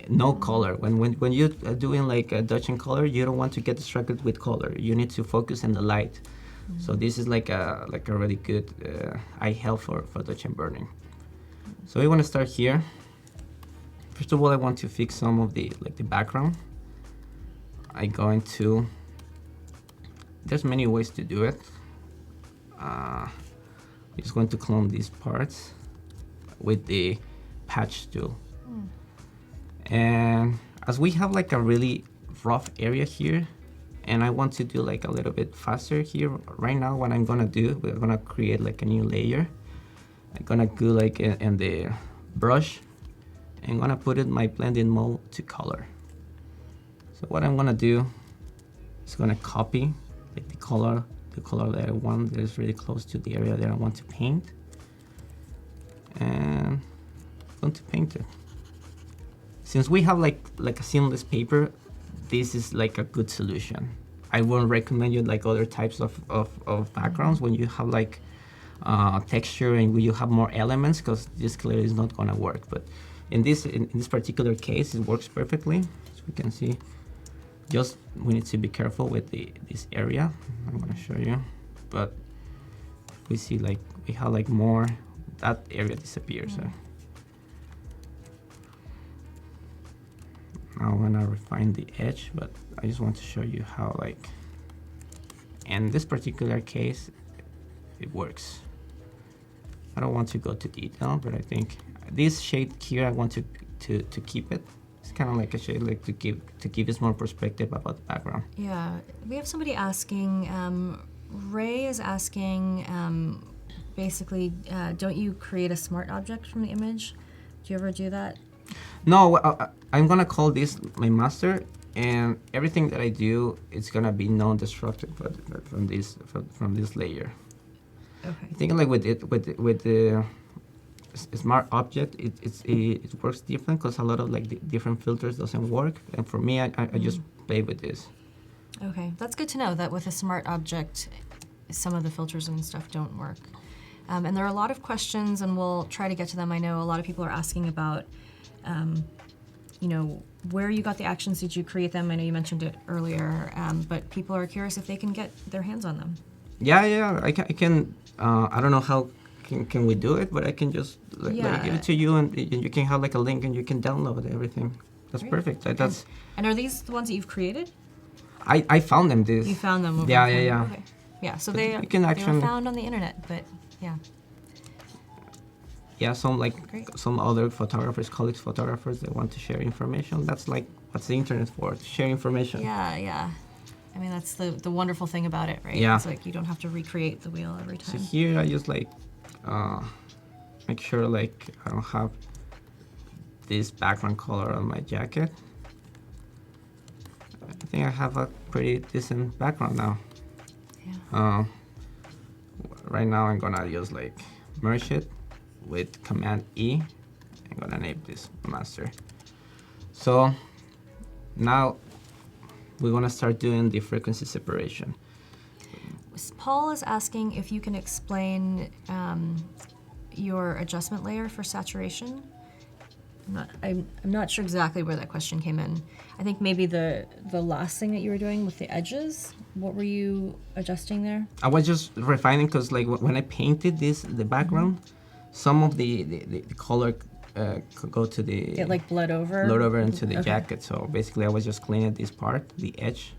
No color. When you're doing like a touch and color, you don't want to get distracted with color. You need to focus on the light. So this is like a really good eye help for touch and burning. So we want to start here. First of all, I want to fix some of the background. I'm going to. There's many ways to do it. I'm just going to clone these parts with the patch tool. And as we have like a really rough area here, and I want to do like a little bit faster here, right now what I'm gonna do, we're gonna create like a new layer. I'm gonna go like in the brush, and I'm gonna put it my blending mode to color. So what I'm gonna do is gonna copy like the color that I want that is really close to the area that I want to paint, and I'm going to paint it. Since we have like a seamless paper, this is like a good solution. I won't recommend you like other types of backgrounds when you have like texture and when you have more elements, because this clearly is not gonna work. But in this particular case, it works perfectly. As we can see, just we need to be careful with this area. I'm gonna show you, but we see like we have like more, that area disappears. Now I'm gonna refine the edge, but I just want to show you how like, in this particular case, it works. I don't want to go to detail, but I think this shade here, I want to keep it. It's kind of like a shade like to give us more perspective about the background. Yeah, we have somebody asking, Ray is asking, basically, don't you create a smart object from the image? Do you ever do that? No, I'm gonna call this my master, and everything that I do, it's gonna be non-destructive from this layer. Okay. I think like with the smart object, it works different because a lot of like the different filters doesn't work, and for me, I just play with this. Okay, that's good to know that with a smart object, some of the filters and stuff don't work. And there are a lot of questions, and we'll try to get to them. I know a lot of people are asking about, you know, where you got the actions. Did you create them? I know you mentioned it earlier, but people are curious if they can get their hands on them. Yeah, I can. I don't know how can we do it, but I can just like give it to you, and you can have like a link, and you can download everything. That's Great. Perfect. That's. And are these the ones that you've created? I found them. This. You found them. Yeah. Okay. Yeah. So they were found on the internet, but yeah. Yeah, some Great. some other photographers, colleagues photographers, they want to share information. That's like what's the internet for, to share information. Yeah. I mean, that's the wonderful thing about it, right? Yeah. It's like you don't have to recreate the wheel every time. So here I just like make sure like I don't have this background color on my jacket. I think I have a pretty decent background now. Yeah. Right now I'm gonna just like merge it with Command E. I'm gonna name this master. So now we're gonna start doing the frequency separation. Paul is asking if you can explain your adjustment layer for saturation. I'm not sure exactly where that question came in. I think maybe the last thing that you were doing with the edges. What were you adjusting there? I was just refining because like when I painted the background, some of the color could go to the It like bled over? blurred over into the Okay. jacket. So basically I was just cleaning this part, the edge.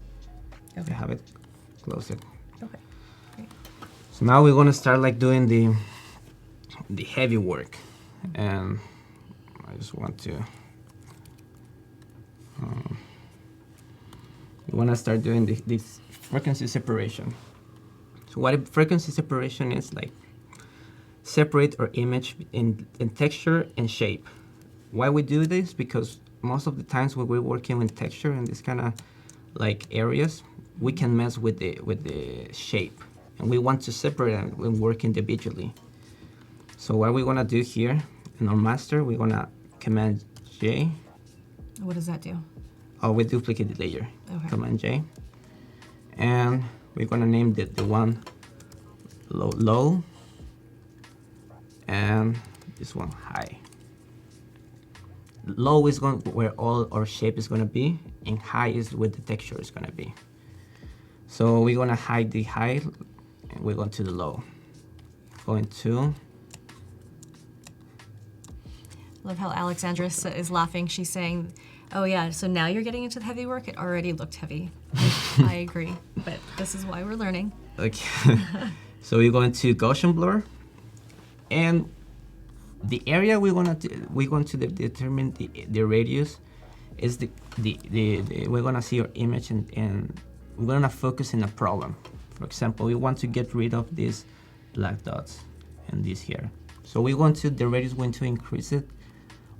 Okay. I have it close it. Okay. Great. So now we're gonna start like doing the heavy work, and I just want to. We want to start doing this frequency separation. So what a frequency separation is like, separate our image in texture and shape. Why we do this? Because most of the times when we're working with texture in this kind of like areas, we can mess with the shape, and we want to separate them when working individually. So what we're gonna do here in our master, we're gonna Command J. What does that do? Oh, we duplicate the layer. Okay. Command J. And we're gonna name the one low, and this one high. Low is going where all our shape is gonna be, and high is where the texture is gonna be. So we're gonna hide the high, and we're going to the low. Going to. Love how Alexandra is laughing. She's saying, oh yeah, so now you're getting into the heavy work? It already looked heavy. I agree, but this is why we're learning. Okay. So we're going to Gaussian blur, and the area we're going to determine the radius is we're gonna see our image, and we're gonna focus in a problem. For example, we want to get rid of these black dots and this here. So we want to the radius going to increase it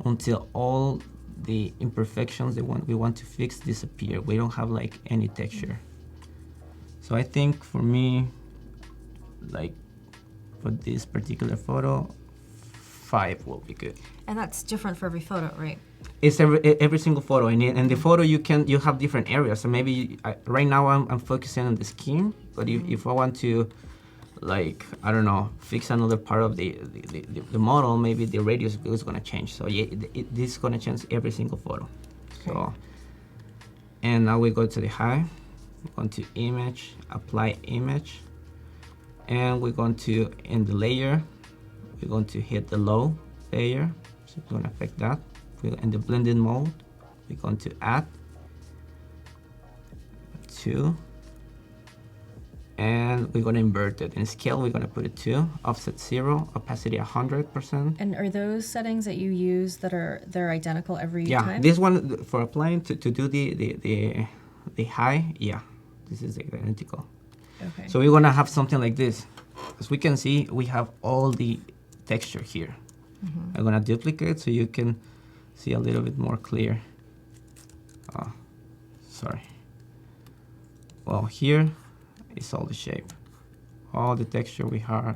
until all the imperfections we want to fix disappear. We don't have like any texture. So I think for me, like for this particular photo, 5 will be good. And that's different for every photo, right? It's every single photo, and the photo you have different areas. So maybe right now I'm focusing on the skin, but if I want to, like, I don't know, fix another part of the model, maybe the radius is gonna change. So yeah, this is gonna change every single photo. Okay. So, and now we go to the high, we're going to image, apply image, and we're going to, in the layer, we're going to hit the low layer, so it's gonna affect that. In the blending mode, we're going to add 2, and we're going to invert it. In scale, we're going to put it 2, offset 0, opacity 100%. And are those settings that you use they're identical every Yeah, time? this one for applying to do the high. Yeah, this is identical. Okay. So we're going to have something like this. As we can see, we have all the texture here. I'm going to duplicate so you can see a little bit more clear. Oh, sorry. Well, here is all the shape, all the texture we have.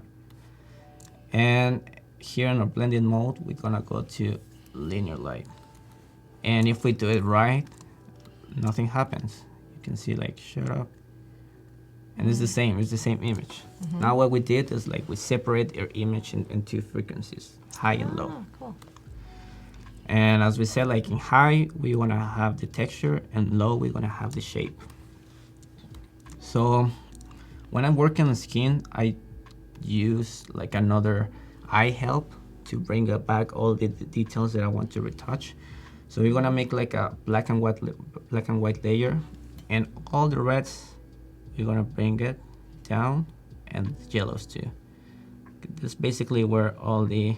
And here in our blending mode, we're gonna go to linear light. And if we do it right, nothing happens. You can see like shut up. And it's the same image. Now what we did is like we separate our image in 2 frequencies, high and low. Oh, cool. And as we said, like in high, we want to have the texture, and low, we're going to have the shape. So when I'm working on skin, I use like another eye help to bring back all the details that I want to retouch. So we're going to make like a black and white layer, and all the reds, we're going to bring it down, and yellows too. This is basically where all the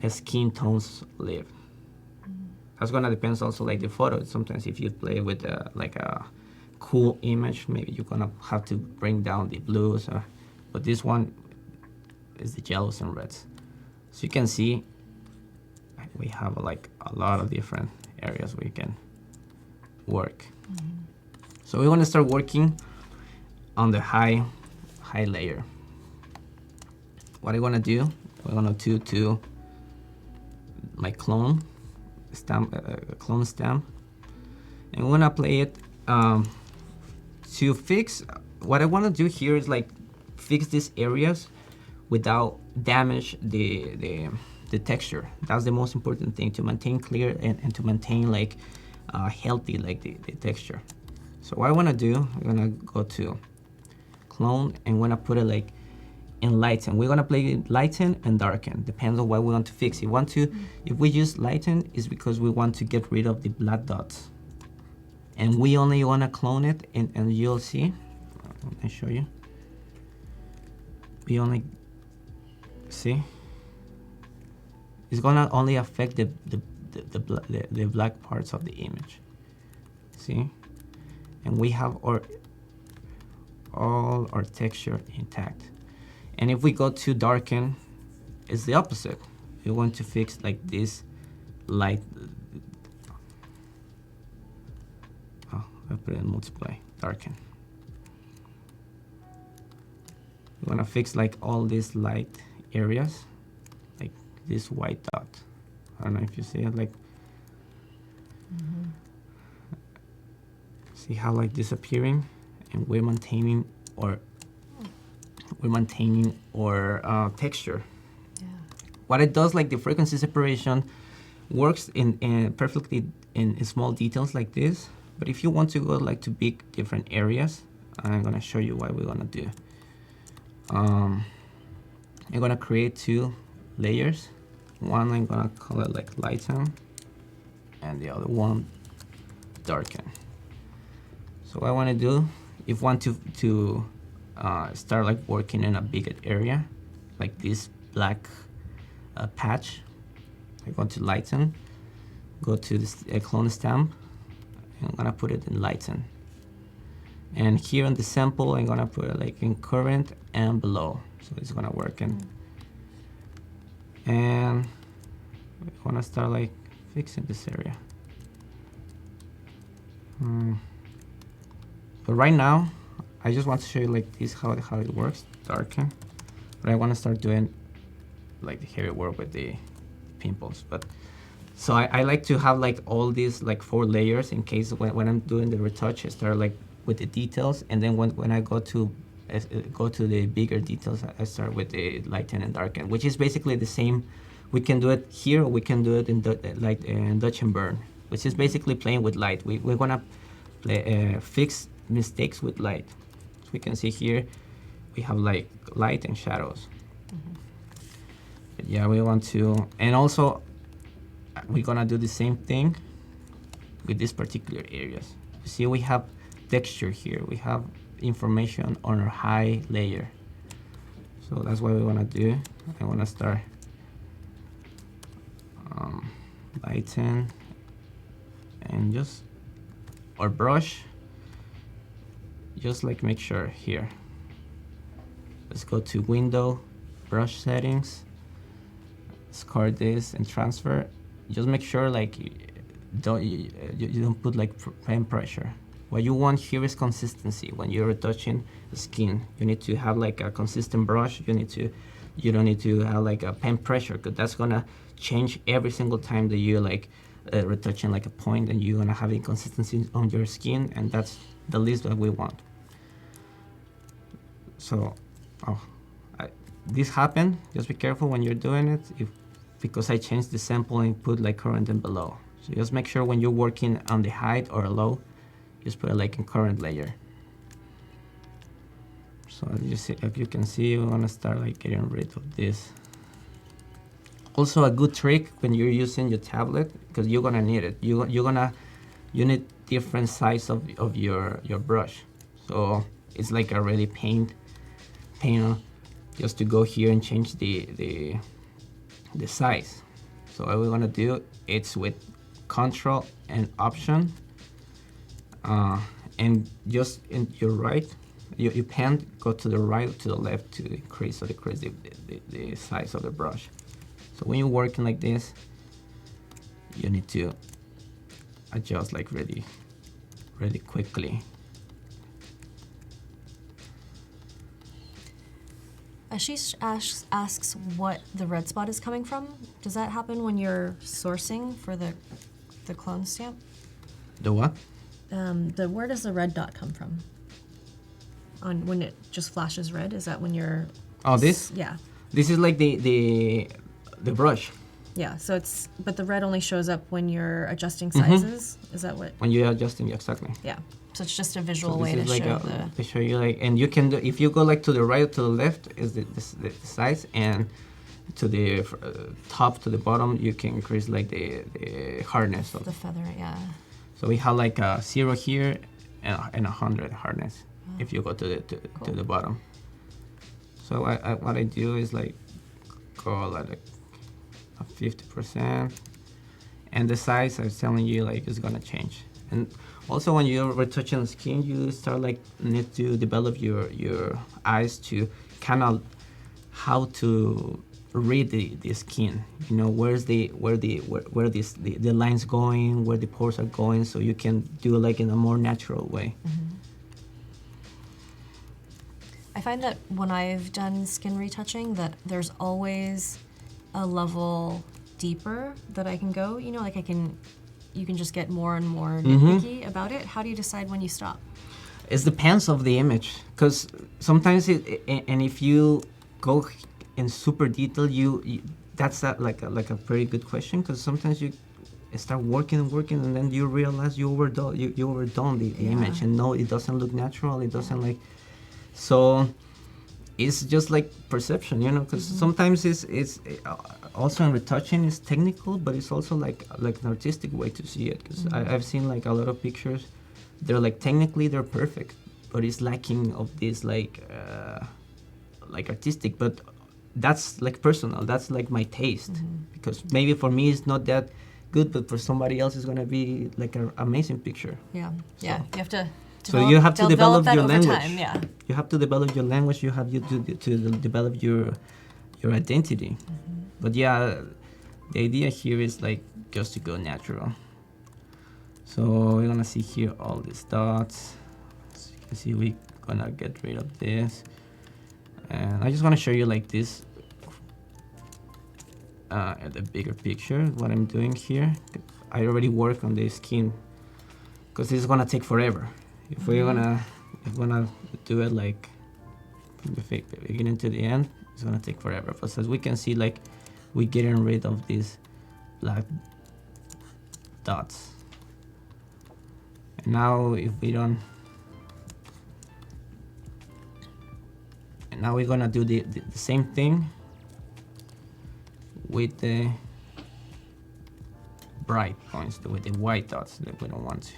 skin tones live. That's gonna depend also like the photo. Sometimes if you play with like a cool image, maybe you're gonna have to bring down the blues. But this one is the yellows and reds. So you can see we have like a lot of different areas we can work. So we want to start working on the high layer. What I want to do, we're going to do my clone stamp, and we're going to play it to fix. What I want to do here is like fix these areas without damage the texture. That's the most important thing, to maintain clear and to maintain like healthy like the texture. So what I want to do, I'm going to go to clone and we're going to put it like in lighten. We're going to play lighten and darken, depends on what we want to fix. If we use lighten, it's because we want to get rid of the black dots. And we only want to clone it, and you'll see, let me show you. We only, see? It's gonna only affect the black parts of the image. See? And we have all our texture intact. And if we go to darken, it's the opposite. We want to fix like this light. Oh, I put it in multiply, darken. We want to fix like all these light areas, like this white dot. I don't know if you see it, like, see how like disappearing, and we're maintaining our texture. Yeah. What it does, like the frequency separation works in perfectly in small details like this, but if you want to go like to big different areas, I'm gonna show you what we're gonna do. I'm gonna create 2 layers. One I'm gonna call it like lighten, and the other one darken. So what I want to do, if you want to start like working in a bigger area, like this black patch, I go to lighten, go to this clone stamp, and I'm gonna put it in lighten. And here on the sample, I'm gonna put it like in current and below, so it's gonna work. And we wanna start like fixing this area. But right now, I just want to show you like this how it works, darken. But I want to start doing like the heavy work with the pimples. But so I like to have like all these like 4 layers in case when I'm doing the retouch, I start like with the details, and then when I go to the bigger details, I start with the lighten and darken, which is basically the same. We can do it here, or we can do it in light and Dutch and burn, which is basically playing with light. We're gonna fix mistakes with light. So we can see here we have like light and shadows. But yeah, we want to, and also we're gonna do the same thing with these particular areas. You see, we have texture here, we have information on our high layer. So that's what we want to do. I want to start lighten, and just our brush, just like make sure here. Let's go to window, brush settings, discard this and transfer. Just make sure like you don't put like pen pressure. What you want here is consistency. When you're retouching the skin, you need to have like a consistent brush. You don't need to have like a pen pressure, because that's gonna change every single time that you like retouching like a point, and you're gonna have inconsistency on your skin, and that's the least that we want. So, this happened. Just be careful when you're doing it, because I changed the sample and put like current and below. So just make sure when you're working on the height or low, just put it like in current layer. So if you can see, we want to start like getting rid of this. Also, a good trick when you're using your tablet, because you're gonna need it. You need different size of your brush. So it's like a really pain just to go here and change the size. So what we're gonna do, it's with Control and Option, and just in your right, you pen, go to the right or to the left to increase or decrease the size of the brush. So when you're working like this, you need to adjust like really quickly. asks what the red spot is coming from. Does that happen when you're sourcing for the clone stamp? The what? Where does the red dot come from? On when it just flashes red, is that when you're? Oh, this? Yeah. This is like the brush. Yeah. So but the red only shows up when you're adjusting sizes. Is that what? When you're adjusting, exactly. Yeah. So it's just a visual So way this to is like show to show you like, and you can do, if you go like to the right or to the left is the size, and to the top to the bottom you can increase like the hardness of the feather. Yeah. So we have like a 0 here and 100 hardness if you go to the bottom. So what I do is like go like a 50%, and the size I was telling you like is gonna change. And also when you're retouching the skin, you start like need to develop your eyes to kind of how to read the skin. You know, where the lines going, where the pores are going, so you can do like in a more natural way. Mm-hmm. I find that when I've done skin retouching, that there's always a level deeper that I can go. You know, like you can just get more and more nitpicky about it. How do you decide when you stop? It depends of the image, because sometimes and if you go in super detail, that's like a very good question, because sometimes you start working, and then you realize you overdone the image, and no, it doesn't look natural. It doesn't like. So it's just like perception, you know, because sometimes it's also in retouching is technical, but it's also like an artistic way to see it. Because I've seen like a lot of pictures, they're like technically they're perfect, but it's lacking of this like artistic. But that's like personal. That's like my taste, because maybe for me it's not that good, but for somebody else it's gonna be like an amazing picture. Yeah, so. Yeah. You have to. So you have to develop your language. Time, yeah. You have to develop your language. You have to develop your identity. But yeah, the idea here is like just to go natural. So we're gonna see here all these dots. As you can see, we're gonna get rid of this, and I just want to show you like this at the bigger picture. What I'm doing here, I already work on the skin, because this is gonna take forever. If we're gonna do it like from the beginning to the end, it's gonna take forever. But as we can see, like we're getting rid of these black dots. And now if we don't, and now we're gonna do the same thing with the bright points, with the white dots that we don't want to.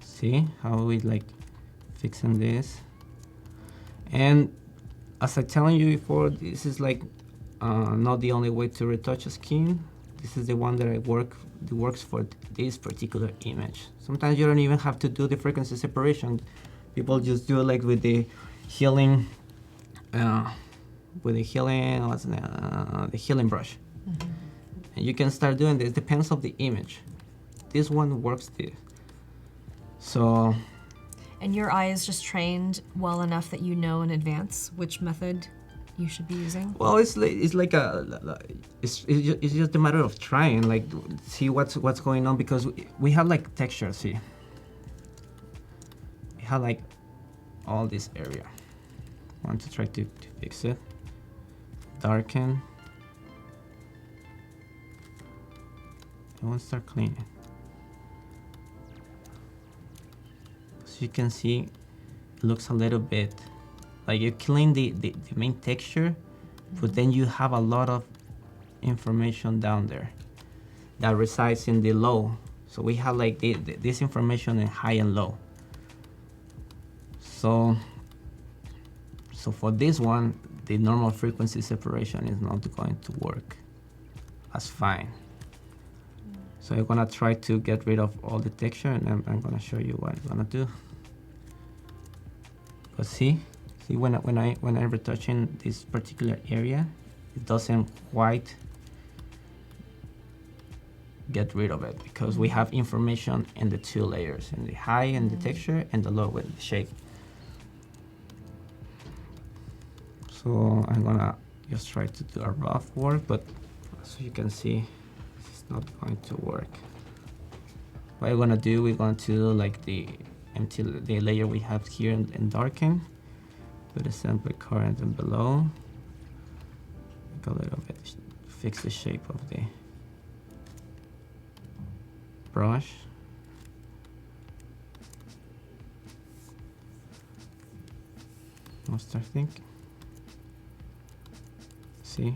See how we like fixing this. And as I telling you before, this is like not the only way to retouch a skin. This is the one that works for this particular image. Sometimes you don't even have to do the frequency separation. People just do it like with the healing the healing brush. And you can start doing this. Depends on the image. This one works this. So. And your eye is just trained well enough that you know in advance which method you should be using? Well, it's just a matter of trying, like see what's going on, because we have like texture. See, we have like all this area. I want to try to fix it. Darken. I want to start cleaning. You can see it looks a little bit like you're killing the main texture, but then you have a lot of information down there that resides in the low. So we have like this information in high and low. So for this one, the normal frequency separation is not going to work as fine. So I'm gonna try to get rid of all the texture, and I'm gonna show you what I'm gonna do. But see when I'm retouching this particular area, it doesn't quite get rid of it because we have information in the two layers, in the high and the texture and the low with the shape. So I'm gonna just try to do a rough work, but as you can see, this is not going to work. What I'm gonna do, we're going to do like the layer we have here and darken, put a sample current and below, make a little bit, fix the shape of the brush. Most I think. See,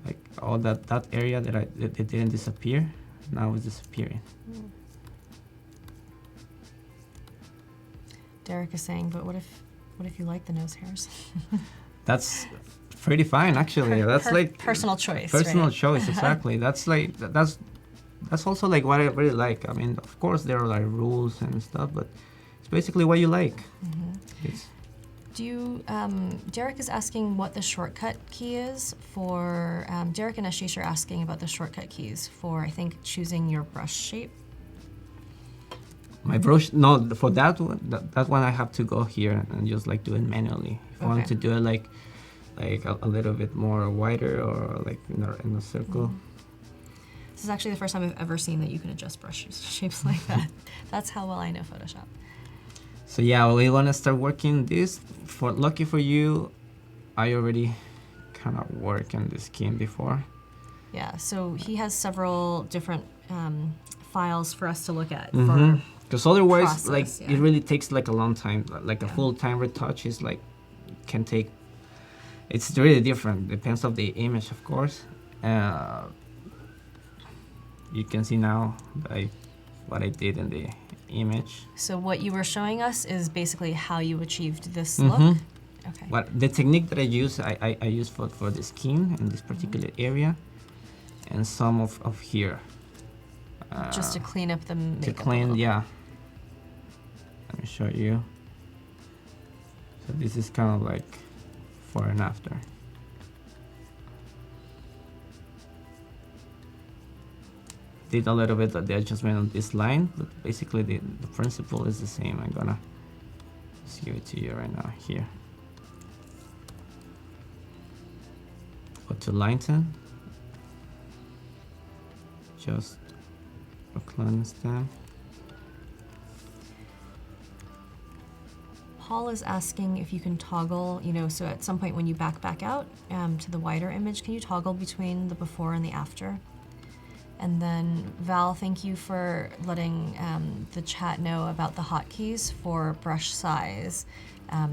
like all that area that it didn't disappear, now it's disappearing. Derek is saying, but what if you like the nose hairs? That's pretty fine, actually. That's like personal choice. Personal right? choice, exactly. That's like that's also like what I really like. I mean, of course there are like rules and stuff, but it's basically what you like. It's, Do you, Derek is asking what the shortcut key is for, Derek and Ashish are asking about the shortcut keys for, I think, choosing your brush shape. my brush, no, for that one I have to go here and just like do it manually. If I want to do it like a little bit more wider or like in a circle. This is actually the first time I've ever seen that you can adjust brush shapes like that. That's how well I know Photoshop. So yeah, we want to start working this. Lucky for you, I already kind of worked on the skin before. Yeah, so he has several different files for us to look at. Because otherwise, process, like yeah. it really takes like a long time. Like a full-time retouch is like can take. It's really different. Depends on the image, of course. You can see now what I did in the image. So what you were showing us is basically how you achieved this look. Okay. What the technique that I use, I use for the skin in this particular area, and some of here. Just to clean up the makeup. To clean, yeah. Let me show you. So this is kind of like before and after. Did a little bit of the adjustment on this line, but basically the principle is the same. I'm gonna just give it to you right now here. Go to lighten. Just a cleanse them. Paul is asking if you can toggle, so at some point when you back out to the wider image, can you toggle between the before and the after? And then Val, thank you for letting the chat know about the hotkeys for brush size.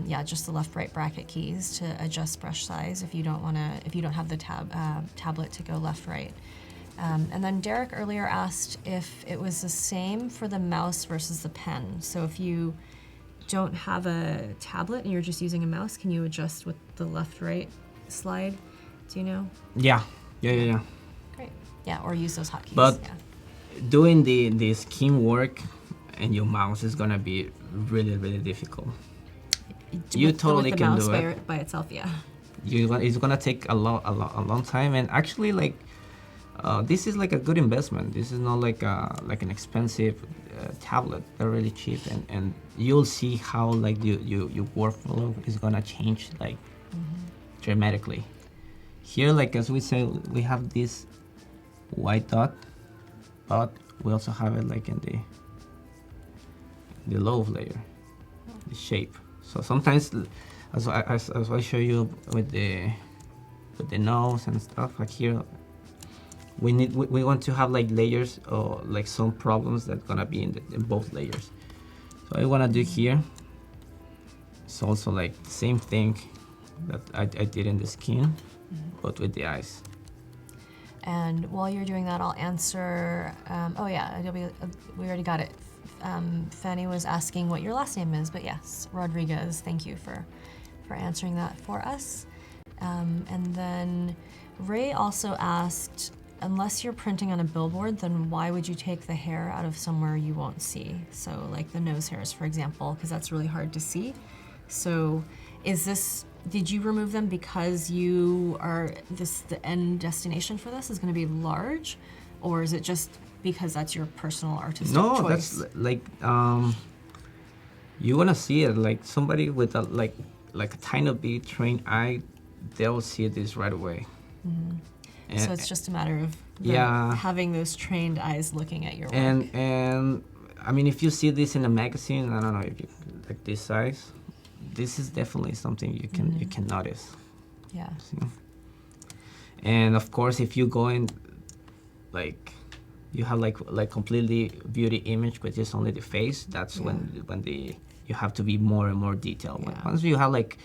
Yeah, just the left-right bracket keys to adjust brush size if you don't have the tablet to go left-right. And then Derek earlier asked if it was the same for the mouse versus the pen. So if you don't have a tablet and you're just using a mouse, can you adjust with the left-right slide? Do you know? Yeah. Great. Yeah, or use those hotkeys. But doing the skin work and your mouse is gonna be really, really difficult. You totally can do it by itself. Yeah. It's gonna take a long time, and actually, like, this is like a good investment. This is not like an expensive tablet. They're really cheap, and you'll see how like your workflow is gonna change like dramatically. Here, like as we say, we have this white dot, but we also have it like in the low layer, the shape. So sometimes, as I show you with the nose and stuff, like here, we want to have like layers or like some problems that gonna be in both layers. So I wanna do here. It's also like the same thing that I did in the skin, but with the eyes. And while you're doing that, I'll answer. Oh yeah, Adobe. We already got it. Fanny was asking what your last name is, but yes, Rodriguez. Thank you for answering that for us. And then Ray also asked, unless you're printing on a billboard, then why would you take the hair out of somewhere you won't see? So like the nose hairs, for example, because that's really hard to see. So is this Did you remove them because you are the end destination for this is going to be large, or is it just because that's your personal artistic choice? No, that's like you wanna see it like somebody with a like a tiny bit trained eye, they'll see this right away. And, So it's just a matter of yeah, having those trained eyes looking at your work. and I mean, if you see this in a magazine, I don't know if you like this size, this is definitely something you can notice. Yeah. See? And of course, if you go in, like, you have like completely beauty image, which is only the face. That's when you have to be more and more detailed. Yeah. Once you have like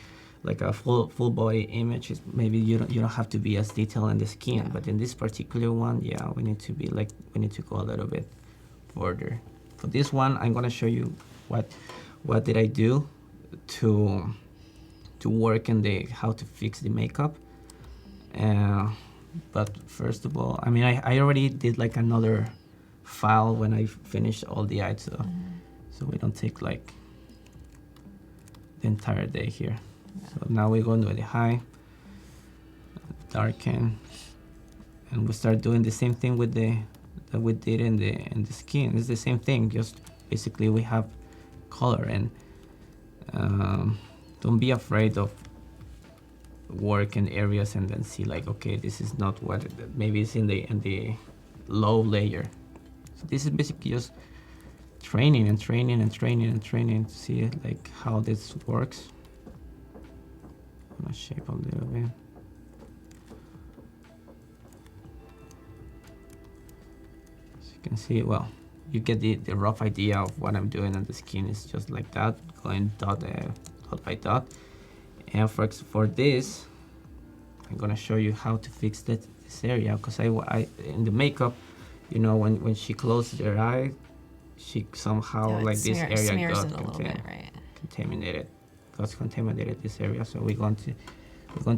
a full body image, maybe you don't have to be as detailed in the skin. Yeah. But in this particular one, we need to go a little bit further. For this one, I'm gonna show you what did I do to work in how to fix the makeup. But first of all, I mean, I already did like another file when I finished all the eyes, so we don't take like the entire day here. Yeah. So now we're going to the high, darken, and we start doing the same thing with that we did in the skin. It's the same thing, just basically we have color, and don't be afraid of work in areas and then see like, okay, this is not what maybe it's in the low layer. So this is basically just training and training and training and training to see like how this works. I'm gonna shape a little bit. So you can see, well, you get the rough idea of what I'm doing on the skin. Is just like that, going dot by dot. And for this, I'm gonna show you how to fix this area, because I in the makeup, you know, when she closes her eye, she somehow like this area got contaminated. Got contaminated this area. So we're going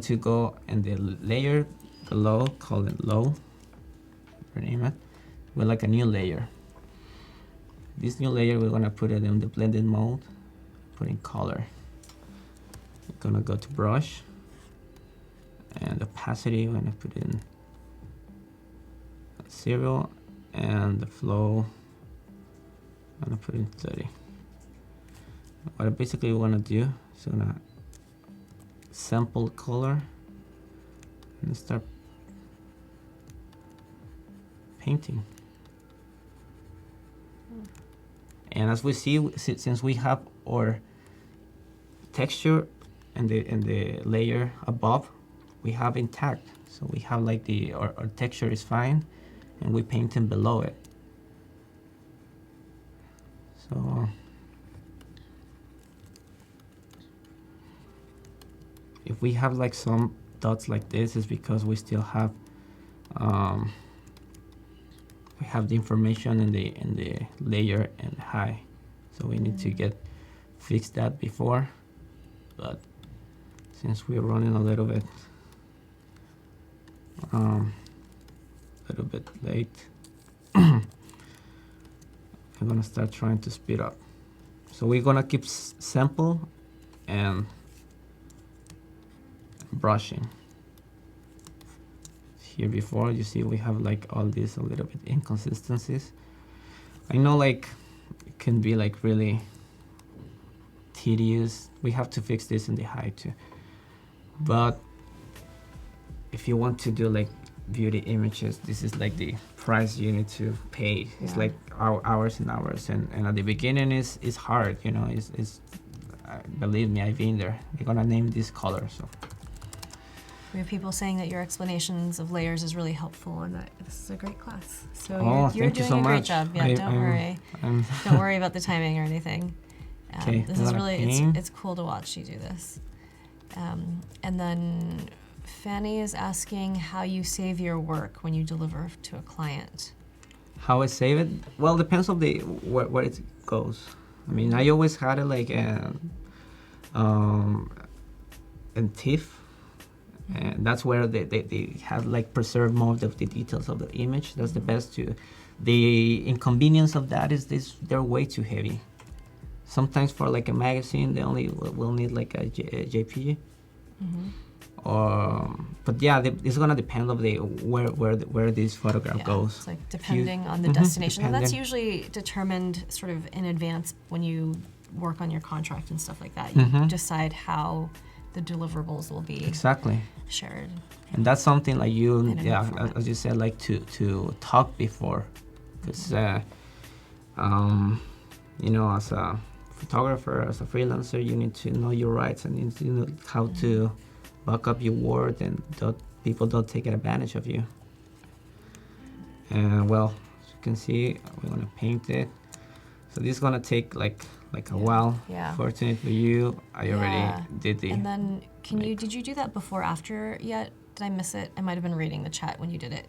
to go in the layer below, call it low, rename it, with like a new layer. This new layer, we're gonna put it in the blending mode, put in color. We're gonna go to brush and opacity. We're gonna put in 0, and the flow I'm gonna put in 30. What I basically want to do is gonna sample color and start painting. And as we see, since we have our texture and the layer above, we have intact. So we have like our texture is fine, and we painting below it. So if we have like some dots like this, is because we still have the information in the layer and high. So we need to fix that before, but since we're running a little bit late, I'm gonna start trying to speed up. So we're gonna keep sample and brushing. Here before, you see we have like all these a little bit inconsistencies. I know like it can be like really tedious. We have to fix this in the high too. But if you want to do like beauty images, this is like the price you need to pay. It's like hours and hours, and at the beginning it's hard, you know. It's believe me, I've been there. We're gonna name this color. So we have people saying that your explanations of layers is really helpful, and that this is a great class. So you're doing a great job. Yeah, don't worry. Don't worry about the timing or anything. Okay, this is really it's cool to watch you do this. And then Fanny is asking how you save your work when you deliver to a client. How I save it? Well, it depends on where it goes. I mean, I always had it like in TIFF, and that's where they have like preserved most of the details of the image. That's the best too. The inconvenience of that is they're way too heavy. Sometimes for like a magazine, they only will need like a JPG, But yeah, it's gonna depend of the where this photograph goes. It's like depending on the destination. And that's depending. usually determined sort of in advance when you work on your contract and stuff like that. You decide how the deliverables will be Exactly. shared. And that's something like you, In a new format. as you said, like to talk before, because you know, as a photographer, as a freelancer, you need to know your rights and you need to know how to back up your word and people don't take advantage of you. And well, as you can see, we're gonna paint it. So this is gonna take like a while. Yeah. Fortunately for you, I already did the. And then, did you do that before, after yet? Did I miss it? I might have been reading the chat when you did it.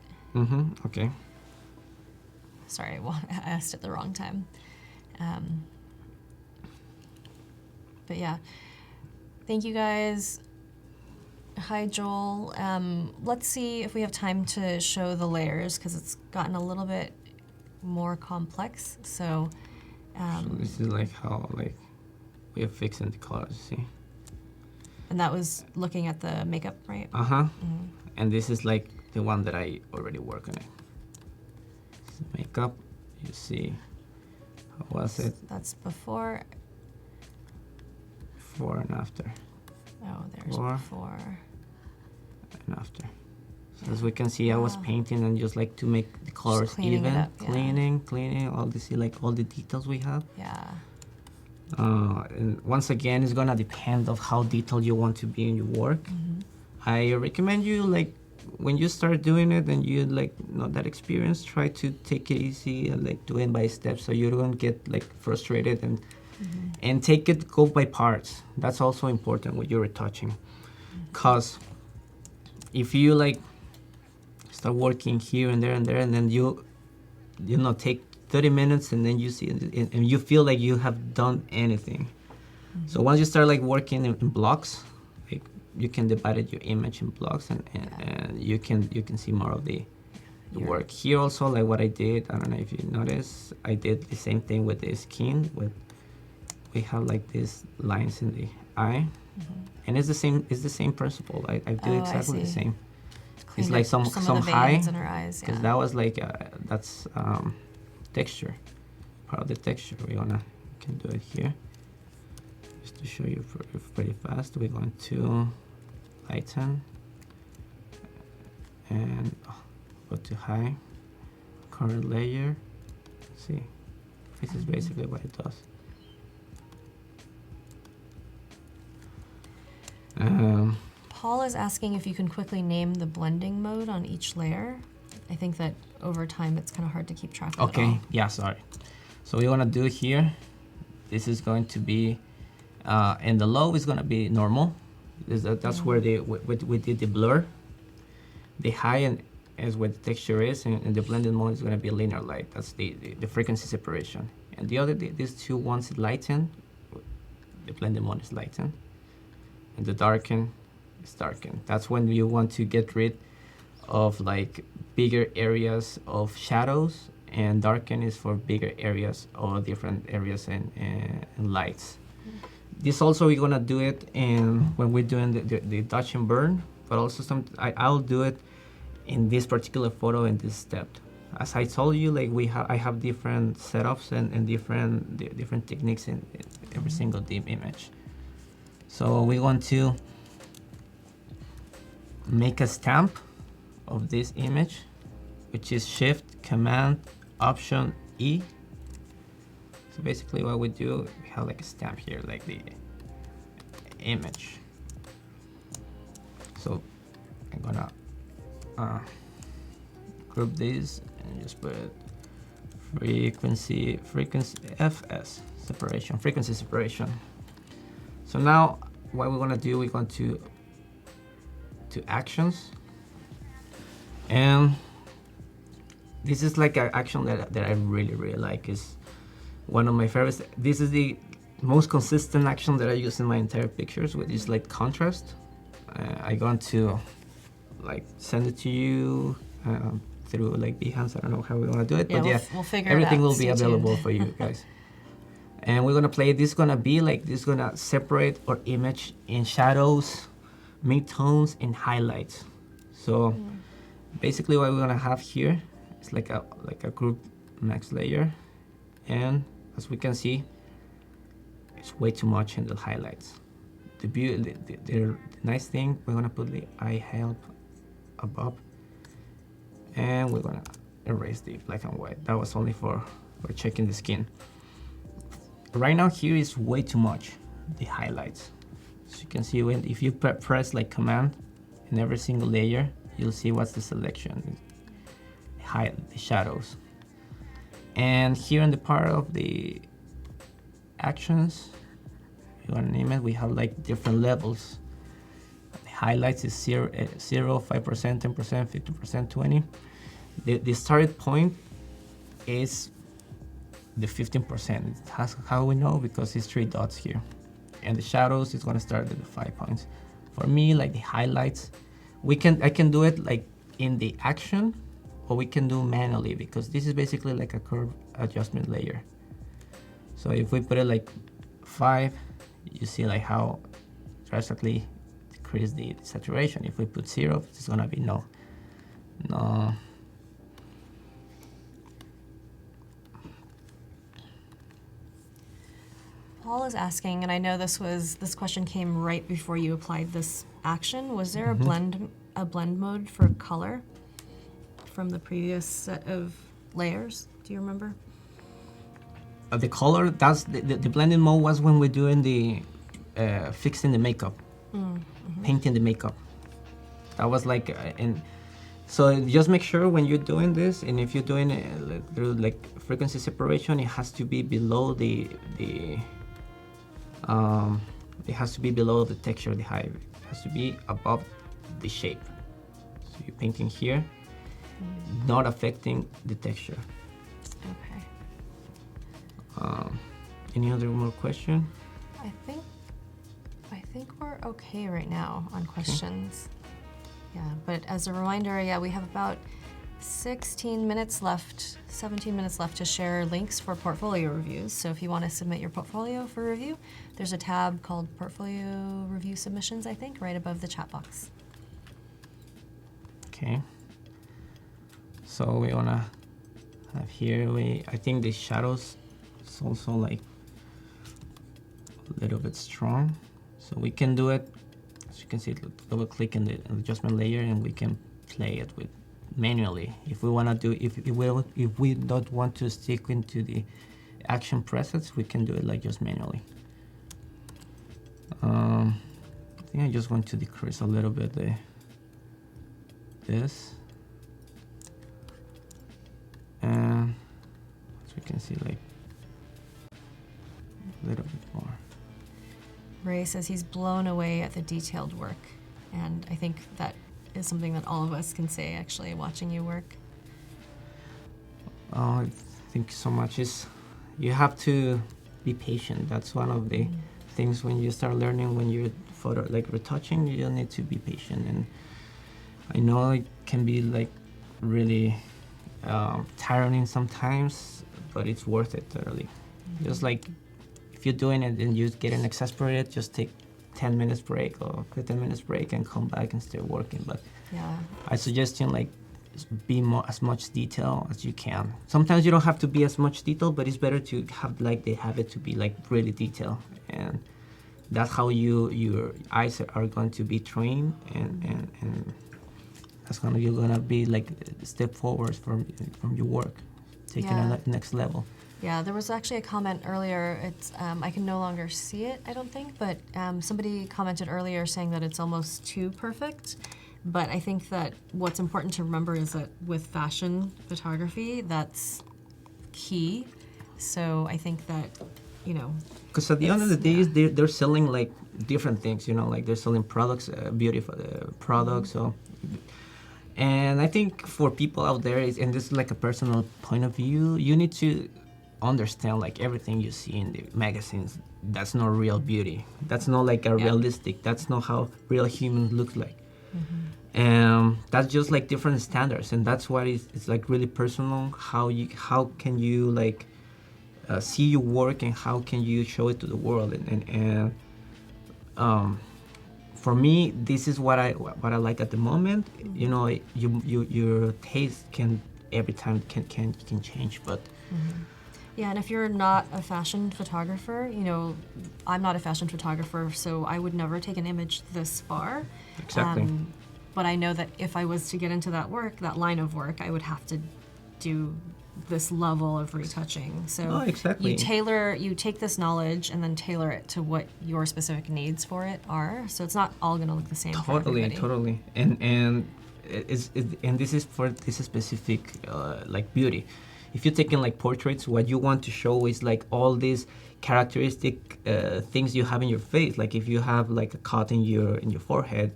Okay. Sorry, well, I asked it the wrong time. But yeah, thank you guys. Hi, Joel. Let's see if we have time to show the layers because it's gotten a little bit more complex. So this is like how we are fixing the colors, see? And that was looking at the makeup, right? And this is like the one that I already work on it. Makeup, you see, how was it? That's before. Before and after. Oh, there's before. And after. So as we can see, I was painting and just like to make the colors even, up, cleaning, all the all the details we have. Yeah. And once again, it's gonna depend of how detailed you want to be in your work. I recommend you like when you start doing it and you like not that experienced, try to take it easy and like do it by steps so you don't get like frustrated and take it go by parts. That's also important when you're retouching, cause if you like start working here and there and then you know take 30 minutes and then you see and you feel like you have done anything. So once you start like working in blocks, like you can divide your image in blocks and you can see more of the work. Here also, like what I did, I don't know if you noticed, I did the same thing with the skin. We have like these lines in the eye, and it's the same principle. I do exactly the same. It's like some high, because that was like that's texture, part of the texture. We can do it here. Just to show you pretty fast, we're going to lighten and go to high, current layer. See, this is basically what it does. Paul is asking if you can quickly name the blending mode on each layer. I think that over time it's kind of hard to keep track of it all. Okay, yeah, sorry. So we want to do here, this is going to be, and the low is going to be normal. That's where we did the blur. The high is where the texture is, and the blended mode is going to be linear light. That's the frequency separation. And the other, these two ones lighten, the blended mode is lighten, and the darken is darken. That's when you want to get rid of like bigger areas of shadows, and darken is for bigger areas or different areas and lights. This also we're gonna do it when we're doing the touch and burn, but also I'll do it in this particular photo in this step. As I told you, like I have different setups and different techniques in every single deep image. So we want to make a stamp of this image, which is Shift Command Option E. So basically what we do, we have like a stamp here, like the image. So I'm gonna group these and just put frequency FS separation, frequency separation. So now what we're gonna do, we're going to actions, and this is like an action that I really like. Is one of my favorites. This is the most consistent action that I use in my entire pictures, which is like contrast. I'm going to like send it to you through like Behance. I don't know how we want to do it, but yeah, we'll figure everything it out. will be available for you guys. And we're gonna play. This is gonna be like this. Gonna separate our image in shadows, midtones and highlights. So basically what we're gonna have here is like a group max layer, and as we can see, it's way too much in the highlights. The nice thing, we're gonna put the eye help above, and we're gonna erase the black and white. That was only for checking the skin. Right now here is way too much, the highlights. So you can see if you press like command in every single layer, you'll see what's the selection, the shadows. And here in the part of the actions, you want to name it, we have like different levels. The highlights is 0, 5%, 10%, 50%, 20. The starting point is the 15%. That's how we know, because it's 3 dots here. And the shadows is gonna start at the 5 points. For me, like the highlights, I can do it like in the action, or we can do manually, because this is basically like a curve adjustment layer. So if we put it like 5, you see like how drastically decrease the saturation. If we put 0, it's gonna be no. Paul is asking, and I know this question came right before you applied this action. Was there a blend mode for color from the previous set of layers? Do you remember? The color, that's the blending mode was when we're doing the fixing the makeup, painting the makeup. That was like so just make sure when you're doing this, and if you're doing it through like frequency separation, it has to be below it has to be below the texture, the height. It has to be above the shape. So you're painting here, not affecting the texture. Okay. Any other more question? I think we're okay right now on questions. Yeah, but as a reminder, yeah, we have about 17 minutes left to share links for portfolio reviews. So if you want to submit your portfolio for review, there's a tab called Portfolio Review Submissions, I think, right above the chat box. Okay. So we wanna have here, I think the shadows is also like a little bit strong. So we can do it, as you can see, double click in the adjustment layer, and we can play it with manually. If we want to do, if we don't want to stick into the action presets, we can do it like just manually. I think I just want to decrease a little bit this, and as we can see, like a little bit more. Ray says he's blown away at the detailed work, and I think that is something that all of us can say, actually, watching you work. Oh, thank you so much. You have to be patient. That's one of the things when you start learning, when you're retouching, you need to be patient. And I know it can be like really tiring sometimes, but it's worth it totally. Just like if you're doing it and you're getting exasperated, just take 10 minutes break or 15 minutes break and come back and start working. But yeah, I suggest you like be as much detail as you can. Sometimes you don't have to be as much detail, but it's better to have like the habit to be like really detailed, and that's how your eyes are going to be trained, and that's how you're gonna be like a step forward from your work, taking it next level. Yeah, there was actually a comment earlier. It's I can no longer see it, I don't think, but somebody commented earlier saying that it's almost too perfect. But I think that what's important to remember is that with fashion photography, that's key. So I think that, you know, because at the end of the day, they're selling like different things, you know, like they're selling products, beautiful products. So, and I think for people out there, and this is like a personal point of view, you need to understand like everything you see in the magazines, that's not real beauty. That's not like a realistic, that's not how real humans look like. That's just like different standards, and that's why it's like really personal. How can you like see your work, and how can you show it to the world? And for for me, this is what I like at the moment. You know, your taste can every time can change, but. Yeah, and if you're not a fashion photographer, you know, I'm not a fashion photographer, so I would never take an image this far. Exactly. But I know that if I was to get into that line of work, I would have to do this level of retouching. So Oh, exactly. you take this knowledge and then tailor it to what your specific needs for it are. So it's not all going to look the same for everybody. Totally. And this is for this specific like beauty. If you're taking like portraits, what you want to show is like all these characteristic things you have in your face. Like if you have like a cut in your forehead,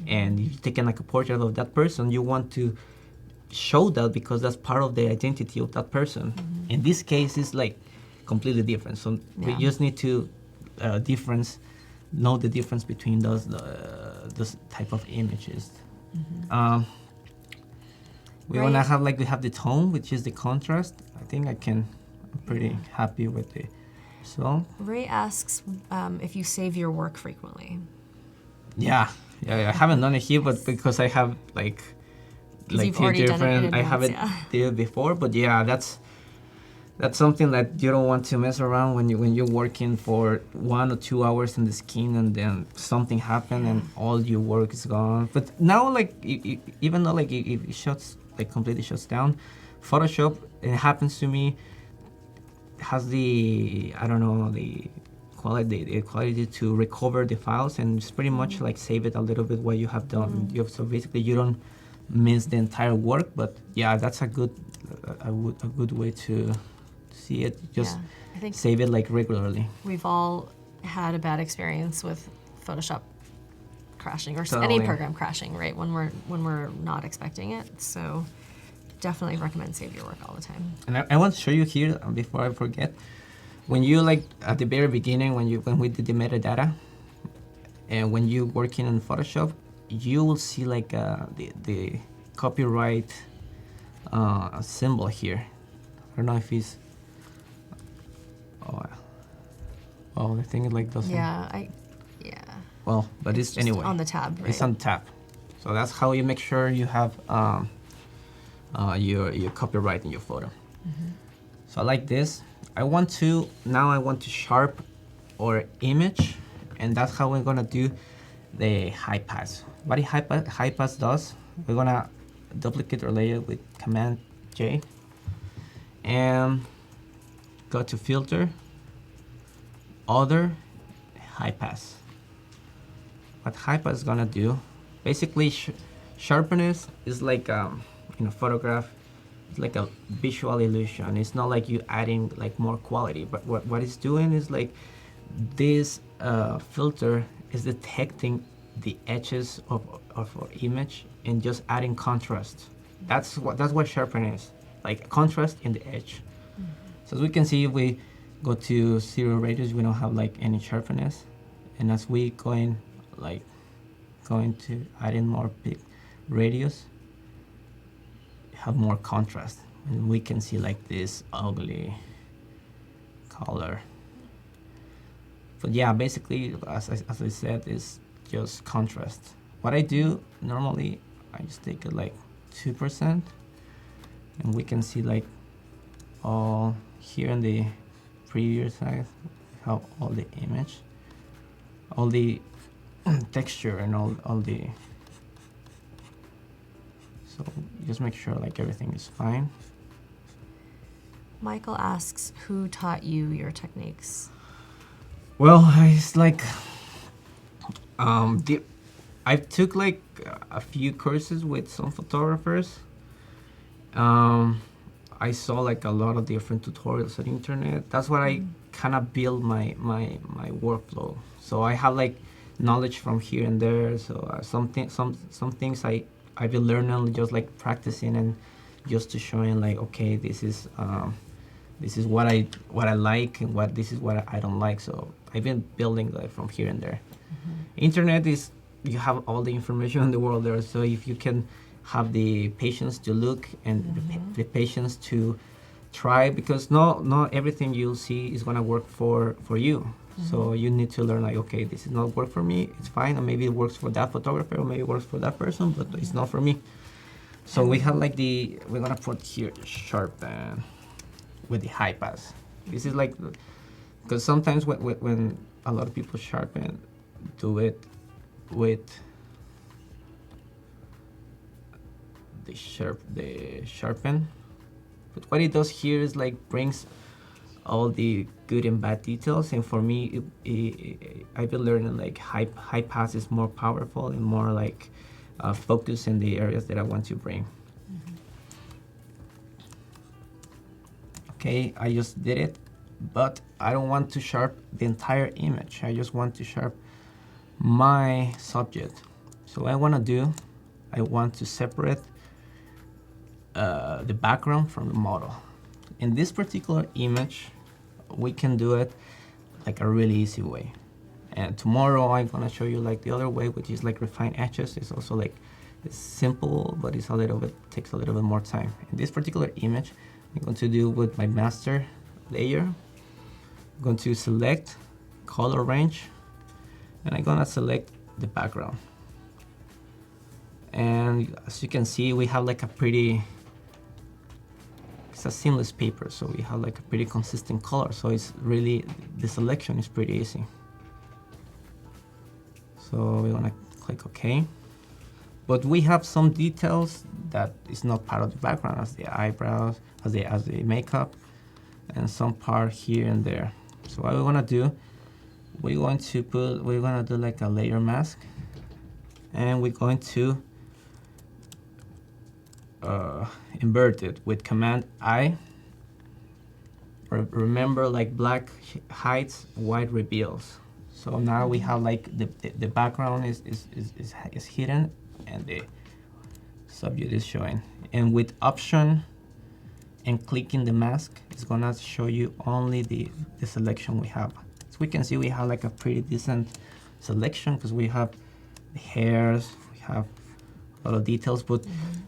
and you're taking like a portrait of that person, you want to show that because that's part of the identity of that person. In this case, it's like completely different. So we just need to know the difference between those type of images. We Right. want to have we have the tone, which is the contrast. I think I'm pretty happy with it. So Ray asks if you save your work frequently. yeah, I haven't done it here, but because I have like you've few already done it in different, I haven't advance, did it before, but yeah, that's something that you don't want to mess around when you're working for 1 or 2 hours in the skin, and then something happened and all your work is gone. But now even though it shuts completely shuts down, Photoshop, it happens to me, has the quality to recover the files and just pretty much save it a little bit what you have done. So basically you don't miss the entire work. But yeah, that's a good way to see it. Just I think save it regularly. we've all had a bad experience with Photoshop crashing or Totally. any program crashing, right? When we're not expecting it. So definitely recommend save your work all the time. And I want to show you here before I forget. When you at the very beginning, when we did the metadata, and when you're working on Photoshop, you will see the copyright symbol here. I don't know if it's. Oh, the thing is doesn't. Yeah. Well, but it's just anyway. on the tab, right? It's on the tab. So that's how you make sure you have your copyright in your photo. So I like this. I want to sharp our image, and that's how we're gonna do the high pass. What the high pass does, we're gonna duplicate our layer with Command J, and go to Filter, Other, High Pass. What high pass is gonna do, basically sharpness is in a photograph, it's like a visual illusion. It's not like you adding more quality, but what it's doing is this filter is detecting the edges of our image and just adding contrast. That's what sharpening is, contrast in the edge. So as we can see, if we go to 0 radius, we don't have any sharpness, and as we going to add in more big radius, have more contrast, and we can see this ugly color. But yeah, basically, as I said, is just contrast. What I do normally, I just take it 2%, and we can see all here in the preview side, how all the image, all the texture, and all the. So just make sure everything is fine. Michael asks, who taught you your techniques? Well, it's I took a few courses with some photographers. I saw a lot of different tutorials on the internet. That's what I kind of build my workflow. So I have knowledge from here and there. So some things I've been learning just practicing and just to showing okay, this is what I like, and this is what I don't like. So I've been building from here and there. Internet is, you have all the information in the world there. So if you can have the patience to look and the patience to try, because not everything you'll see is gonna work for you. So you need to learn like, okay, this is not work for me, it's fine, or maybe it works for that photographer, or maybe it works for that person, but it's not for me. So we have like we're gonna put here sharpen with the high pass. This is like, because sometimes when a lot of people sharpen, do it with the sharpen. But what it does here is like brings all the good and bad details, and for me I've been learning like high pass is more powerful and more like focus in the areas that I want to bring. Okay, I just did it, but I don't want to sharp the entire image. I just want to sharp my subject. So what I want to do, I want to separate the background from the model. In this particular image, we can do it like a really easy way. And tomorrow I'm gonna show you like the other way, which is like refine edges. It's also like, it's simple, but it's takes a little bit more time. In this particular image, I'm going to do with my master layer. I'm going to select color range, and I'm gonna select the background. And as you can see, we have like it's a seamless paper, so we have like a pretty consistent color. So it's really, the selection is pretty easy. So we're gonna click OK. But we have some details that is not part of the background, as the eyebrows, as the makeup, and some part here and there. So what we're gonna do, we're gonna do like a layer mask, and we're going to invert it with Command I. Remember, like black hides, white reveals. So now we have like the background is hidden and the subject is showing. And with Option and clicking the mask, it's gonna show you only the selection we have. So we can see we have like a pretty decent selection, because we have the hairs, we have a lot of details, but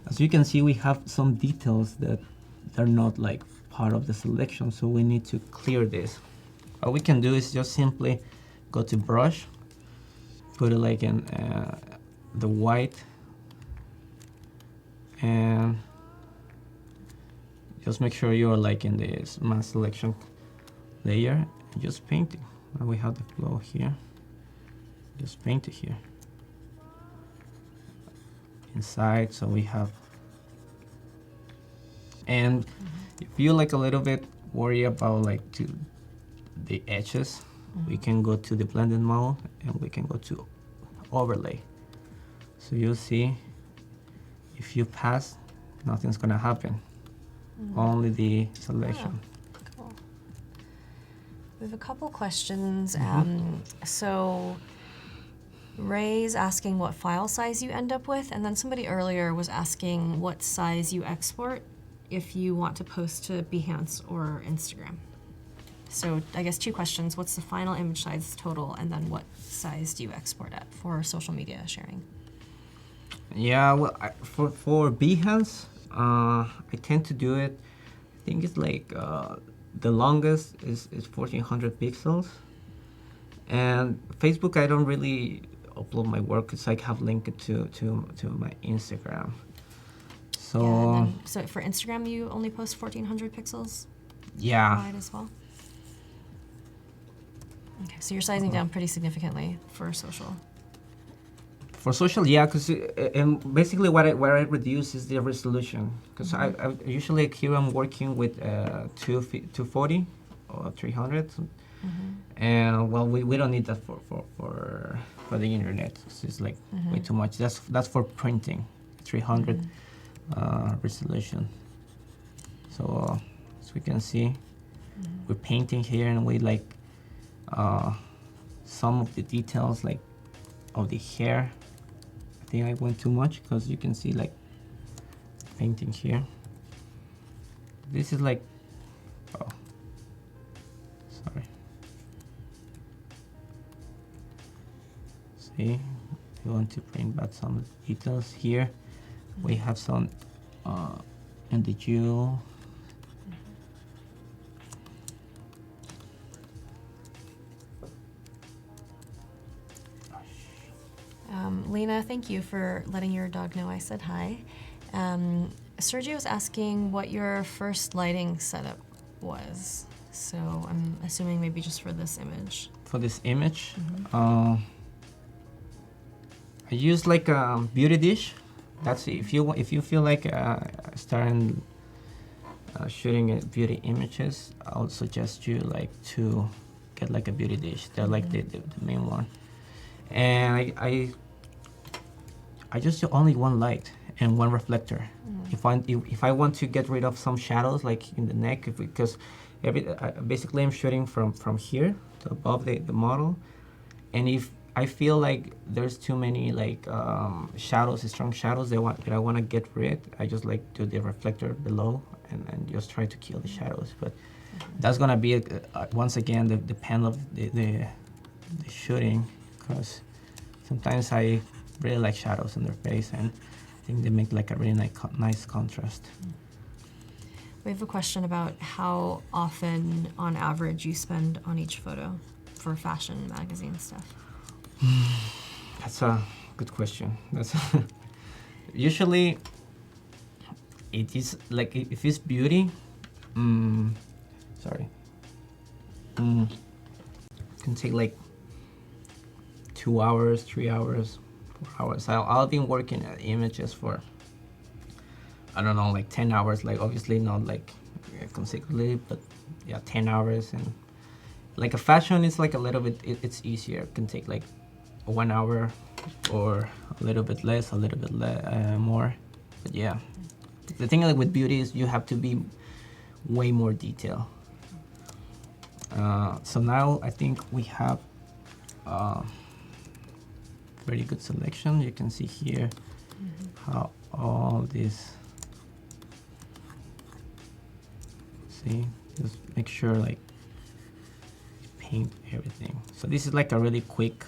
as you can see, we have some details that are not like part of the selection, so we need to clear this. What we can do is just simply go to brush, put it like in the white, and just make sure you're like in this mask selection layer, and just paint it. Now we have the flow here, just paint it here inside. So we have, and if you like a little bit worry about like the edges, we can go to the blending mode and we can go to overlay. So you'll see, if you pass, nothing's gonna happen, only the selection. Cool. We have a couple questions. So Ray's asking what file size you end up with, and then somebody earlier was asking what size you export if you want to post to Behance or Instagram. So I guess two questions: what's the final image size total, and then what size do you export at for social media sharing? Yeah, well, for Behance, I tend to do it, I think it's like the longest is 1400 pixels. And Facebook, I don't really upload my work, because I have linked it to my Instagram. So Yeah, and then, so for Instagram, you only post 1400 pixels yeah. wide as well? Okay, so you're sizing down pretty significantly for social. For social, yeah, because and basically what I reduce is the resolution, because I usually here I'm working with 240 or 300, and well, we don't need that for the internet. It's like way too much. That's for printing, 300 resolution. So as we can see, we're painting here, and we like some of the details like of the hair. I think I went too much, because you can see like painting here. This is like, oh, sorry. See, we want to bring back some details here. We have some in the jewel. Lena, thank you for letting your dog know I said hi. Sergio was asking what your first lighting setup was. So I'm assuming maybe just for this image. For this image, I use like a beauty dish. That's if you feel like starting shooting beauty images, I'll suggest you like to get like a beauty dish. They're like the main one. And I just use only one light and one reflector. If I want to get rid of some shadows like in the neck, because basically I'm shooting from here to above the model, and if I feel like there's too many like shadows, strong shadows that I want to get rid, I just like do the reflector below and just try to kill the shadows. But that's gonna be once again depend of the shooting, because sometimes I really like shadows in their face, and I think they make like a really nice contrast. We have a question about how often, on average, you spend on each photo for fashion magazine stuff. That's a good question. That's usually it is like if it's beauty, sorry, can take like 2 hours, 3 hours, 4 hours. I've been working at images for, I don't know, like 10 hours, like obviously not like consecutively, but yeah, 10 hours. And like a fashion is like a little bit, it's easier. It can take like 1 hour or a little bit less, a little bit more. But yeah, the thing like with beauty is you have to be way more detailed. So now I think we have very good selection. You can see here how all this, see, just make sure like paint everything. So this is like a really quick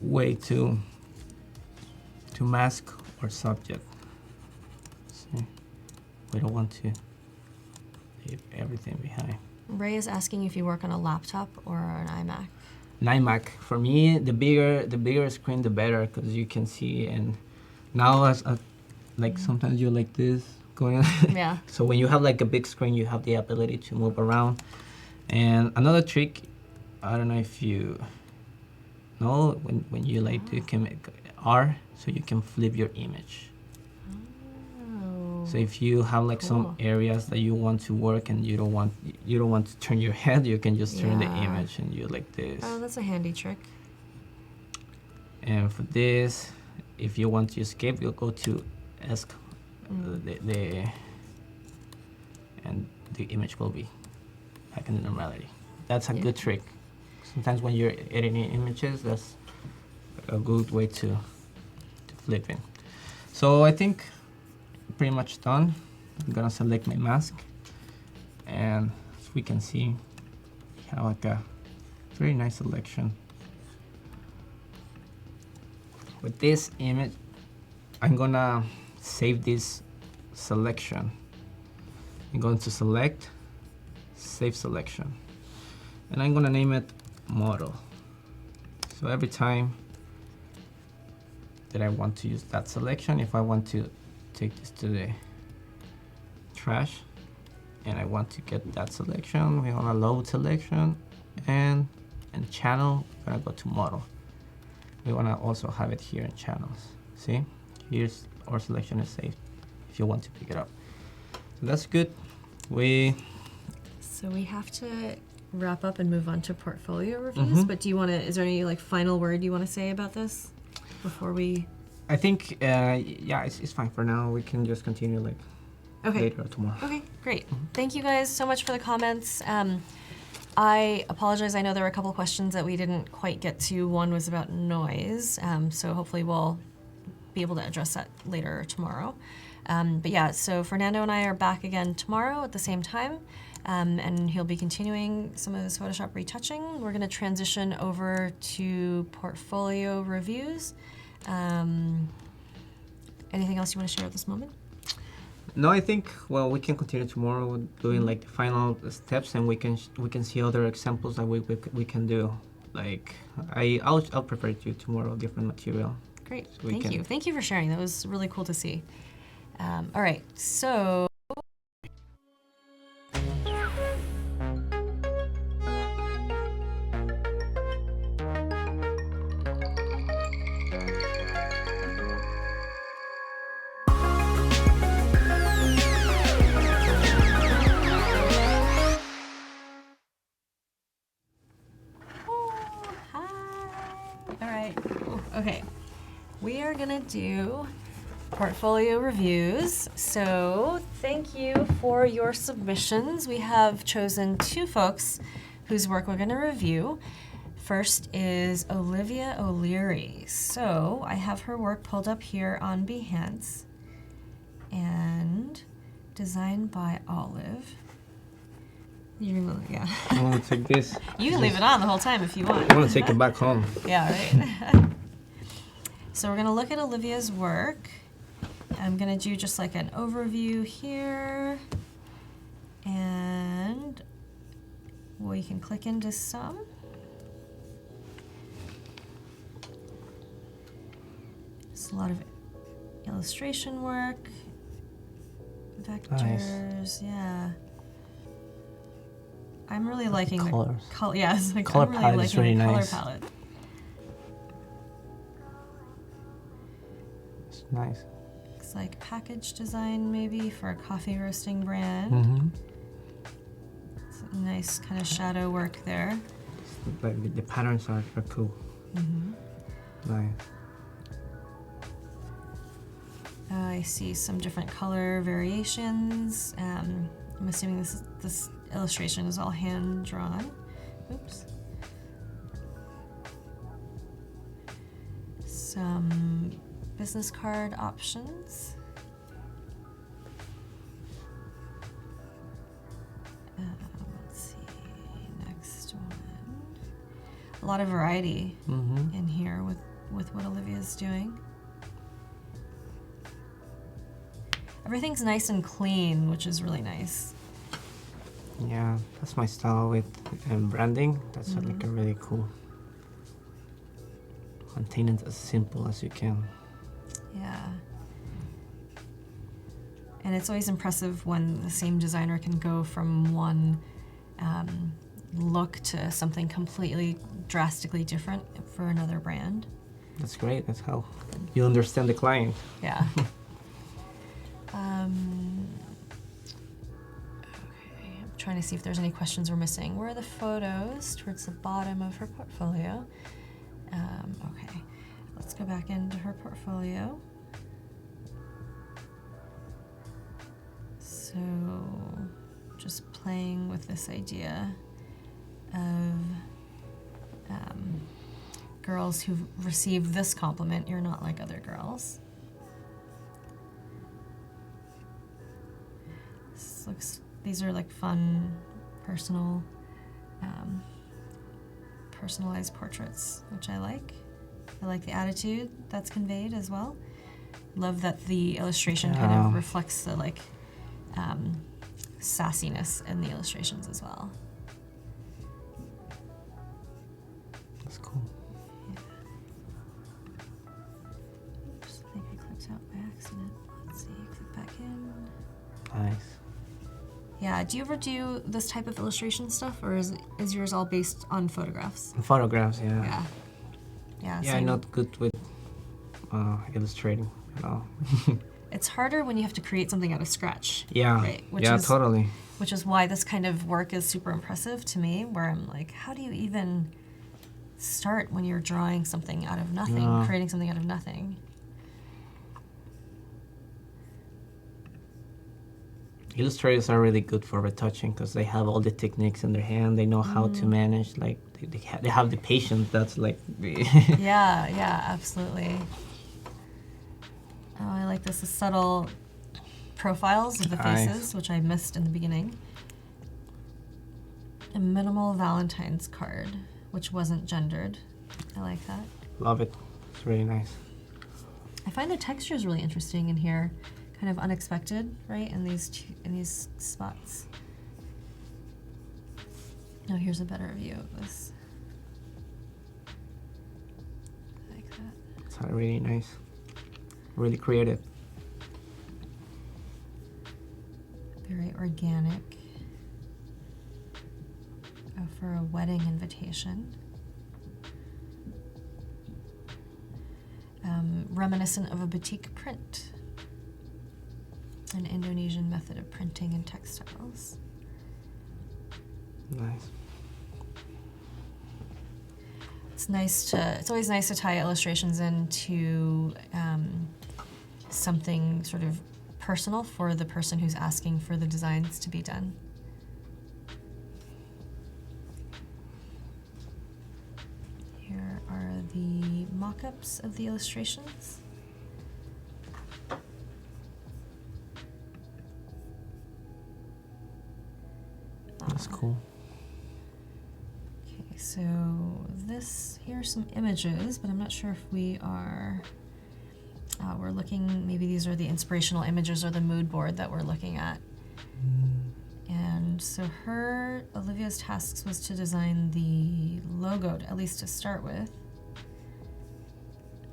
way to mask our subject. See, we don't want to leave everything behind. Ray is asking if you work on a laptop or an iMac. An iMac. For me, the bigger screen, the better, because you can see. And now, as like sometimes you're like this going on. Yeah. So when you have like a big screen, you have the ability to move around. And another trick, I don't know if you know, when you like do R, so you can flip your image. So if you have like some areas that you want to work and you don't want to turn your head, you can just turn the image and you like this. Oh, that's a handy trick. And for this, if you want to escape, you'll go to ESC, and the image will be back in the normality. That's a good trick. Sometimes when you're editing images, that's a good way to flip it. So I think pretty much done. I'm gonna select my mask, and as we can see, we have like a very nice selection. With this image, I'm gonna save this selection. I'm going to select, save selection, and I'm gonna name it model. So every time that I want to use that selection, if I want to take this to the trash and I want to get that selection, we want to load selection, and in channel, we're gonna go to model. We want to also have it here in channels. See, here's our selection is saved if you want to pick it up. So that's good. So we have to wrap up and move on to portfolio reviews, but is there any like final word you want to say about this before we? I think, yeah, it's fine for now. We can just continue like later or tomorrow. Okay, great. Thank you guys so much for the comments. I apologize. I know there were a couple questions that we didn't quite get to. One was about noise, so hopefully we'll be able to address that later tomorrow. But yeah, so Fernando and I are back again tomorrow at the same time, and he'll be continuing some of this Photoshop retouching. We're going to transition over to portfolio reviews. Anything else you want to share at this moment? No, I think, well, we can continue tomorrow doing like the final steps, and we can see other examples that we can do like I'll prepare to tomorrow different material. Great, So we thank can- you. Thank you for sharing. That was really cool to see. All right, so. Hi. All right. Ooh, okay. We are gonna do portfolio reviews. So thank you for your submissions. We have chosen 2 folks whose work we're gonna review. First is Olivia O'Leary. So I have her work pulled up here on Behance and designed by Olive. Yeah. I want to take this. You can leave it on the whole time if you want. I want to take it back home. Yeah, right. So we're gonna look at Olivia's work. I'm gonna do just like an overview here, and we can click into some. It's a lot of illustration work, vectors, yeah. I'm really liking the colors. Yeah, it's like Color I'm really palette is liking really the color nice. palette. It's nice. Looks like package design maybe for a coffee roasting brand. Mm-hmm. It's a nice kind of shadow work there. Like the patterns are cool. Mm-hmm. Nice. I see some different color variations. I'm assuming this illustration is all hand drawn. Oops. Some business card options. Let's see, next one. A lot of variety Mm-hmm. in here with what Olivia's doing. Everything's nice and clean, which is really nice. Yeah, that's my style with branding. That's like a really cool. Maintain it as simple as you can. Yeah. And it's always impressive when the same designer can go from one look to something completely drastically different for another brand. That's great. That's how you understand the client. Yeah. Okay, I'm trying to see if there's any questions we're missing. Where are the photos? Towards the bottom of her portfolio. Okay, let's go back into her portfolio. So, just playing with this idea of girls who've received this compliment, you're not like other girls. These are like fun, personal, personalized portraits, which I like. I like the attitude that's conveyed as well. Love that the illustration kind of reflects the like sassiness in the illustrations as well. That's cool. Yeah. Oops, I think I clicked out by accident. Let's see, click back in. Nice. Yeah, do you ever do this type of illustration stuff, or is yours all based on photographs? Photographs, yeah. Yeah. Yeah, Yeah, same. I'm not good with illustrating at all. It's harder when you have to create something out of scratch. Yeah. Right, Yeah, totally. Which is why this kind of work is super impressive to me, where I'm like, how do you even start when you're drawing something out of nothing, Yeah. creating something out of nothing? Illustrators are really good for retouching because they have all the techniques in their hand. They know how to manage. Like they have the patience. That's like the Yeah, absolutely. Oh, I like this. The subtle profiles of the Nice. faces, which I missed in the beginning. A minimal Valentine's card, which wasn't gendered. I like that. love it. It's really nice. I find the textures really interesting in here, kind of unexpected, right? In these spots. Oh, here's a better view of this. are really nice, really creative. Very organic. Oh, for a wedding invitation. Reminiscent of a batik print, an Indonesian method of printing in textiles. Nice. It's always nice to tie illustrations into something sort of personal for the person who's asking for the designs to be done. Here are the mock-ups of the illustrations. That's cool. Okay, so here are some images, but I'm not sure if we are, we're looking, maybe these are the inspirational images or the mood board that we're looking at. And so Olivia's tasks was to design the logo, at least to start with.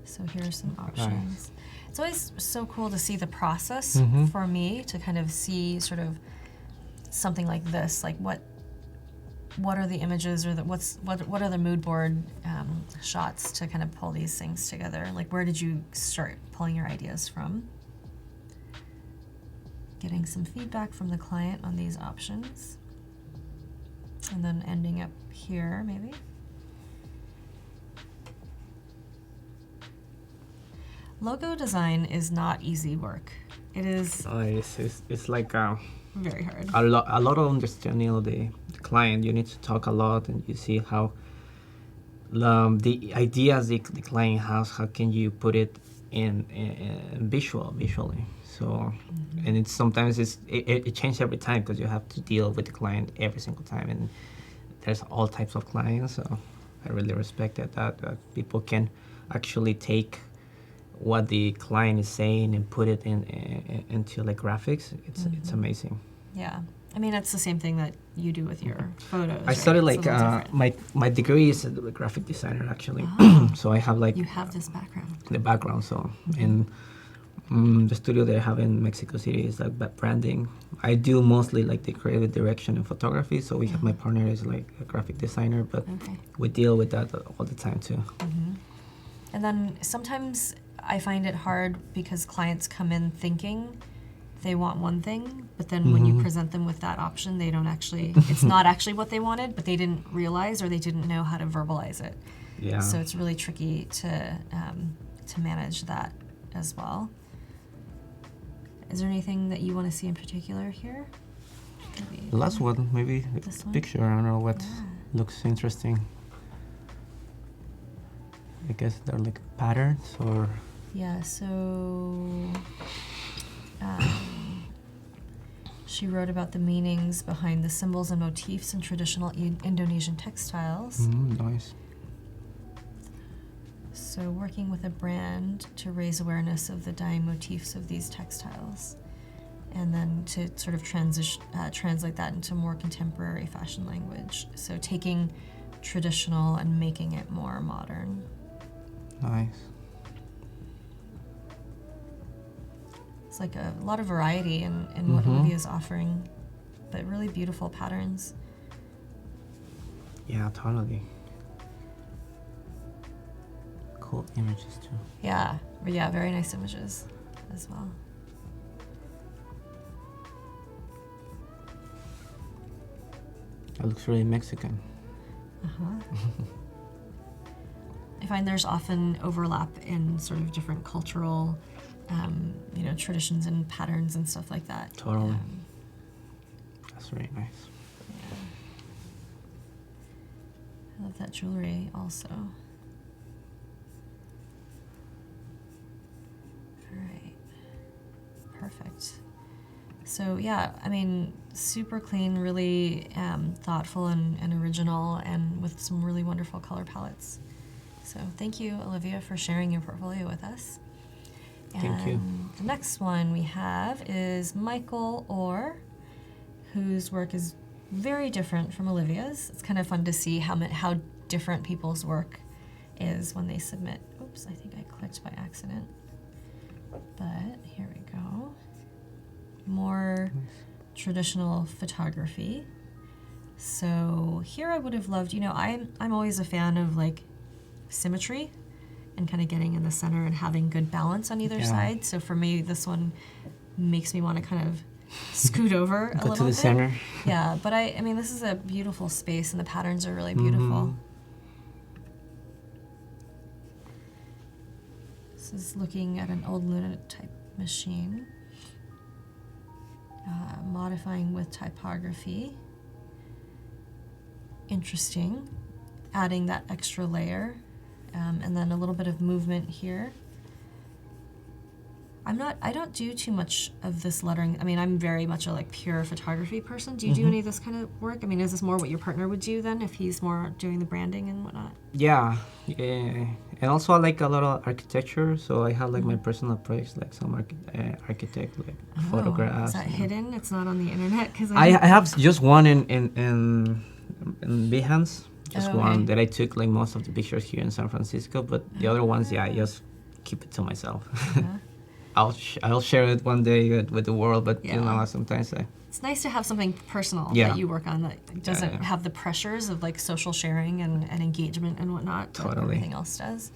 So here are some options. Nice. It's always so cool to see the process for me, to kind of see sort of something like this, like what are the images, or what are the mood board shots to kind of pull these things together? Like, where did you start pulling your ideas from? Getting some feedback from the client on these options, and then ending up here maybe. Logo design is not easy work. It is It's like very hard. a lot of understanding of the client. You need to talk a lot, and you see how the ideas the client has, how can you put it in visually. So, and it's sometimes it changes every time, because you have to deal with the client every single time, and there's all types of clients. So I really respect that people can actually take what the client is saying and put it into like graphics. It's amazing. Yeah, I mean, it's the same thing that you do with your photos. I started right? like my degree is a graphic designer actually. So I have like You have this background. the background. So and the studio that I have in Mexico City is like branding. I do mostly like the creative direction and photography. So we have my partner is like a graphic designer, but we deal with that all the time too. And then sometimes I find it hard because clients come in thinking they want one thing, but then when you present them with that option, they don't actually, it's not actually what they wanted, but they didn't realize, or they didn't know how to verbalize it. Yeah. So it's really tricky to manage that as well. Is there anything that you want to see in particular here? Maybe The last one, maybe This one? picture. I don't know what Yeah. looks interesting. I guess they're like patterns or. Yeah, so she wrote about the meanings behind the symbols and motifs in traditional Indonesian textiles. Nice. So working with a brand to raise awareness of the dyeing motifs of these textiles, and then to sort of translate that into more contemporary fashion language. So taking traditional and making it more modern. Nice. It's like a lot of variety in what Olivia's offering, but really beautiful patterns. Yeah, totally. Cool images too. Yeah, very nice images as well. That looks really Mexican. I find there's often overlap in sort of different cultural traditions and patterns and stuff like that. Totally. That's really nice. Yeah. I love that jewelry also. All right. Perfect. So yeah, I mean, super clean, really thoughtful and original, and with some really wonderful color palettes. So thank you, Olivia, for sharing your portfolio with us. Thank you. The next one we have is Michael Orr, whose work is very different from Olivia's. It's kind of fun to see how different people's work is when they submit. Oops. Oops, I think I clicked by accident. But here we go. More traditional photography. So here I would have loved, you know, I'm always a fan of like symmetry and kind of getting in the center and having good balance on either side. So for me, this one makes me want to kind of scoot over a little bit. Go to the center. Yeah, but I mean, this is a beautiful space and the patterns are really beautiful. This is looking at an old Luna type machine. Modifying with typography. Interesting. Adding that extra layer. And then a little bit of movement here. I don't do too much of this lettering. I mean, I'm very much a like pure photography person. Do you do any of this kind of work? I mean, is this more what your partner would do then if he's more doing the branding and whatnot? Yeah. And also I like a lot of architecture, so I have like my personal projects, like some architect, like photographs. Is that hidden? It's not on the internet? Cause I have just one in Behance, just one that I took like most of the pictures here in San Francisco, but the other ones, I just keep it to myself. I'll share it one day with the world, but you know, sometimes it's nice to have something personal that you work on that doesn't have the pressures of like social sharing and engagement and whatnot that everything else does.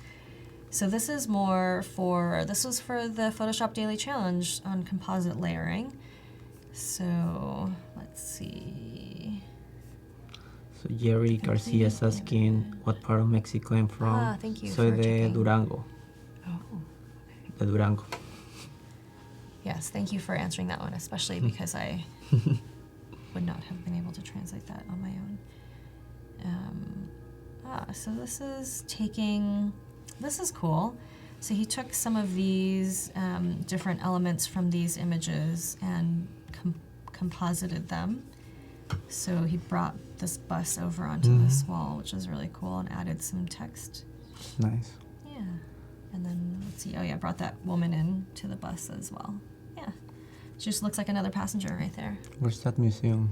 So this is this was for the Photoshop Daily Challenge on composite layering. So let's see. So Jerry Garcia is asking what part of Mexico I'm from. Thank you. Soy de Durango. Oh. De Durango. Yes, thank you for answering that one, especially because I would not have been able to translate that on my own. So this is cool. So he took some of these different elements from these images and composited them. So he brought this bus over onto this wall, which is really cool, and added some text. Nice. Yeah. And then, let's see, brought that woman in to the bus as well. Yeah. Just looks like another passenger right there. Where's that museum?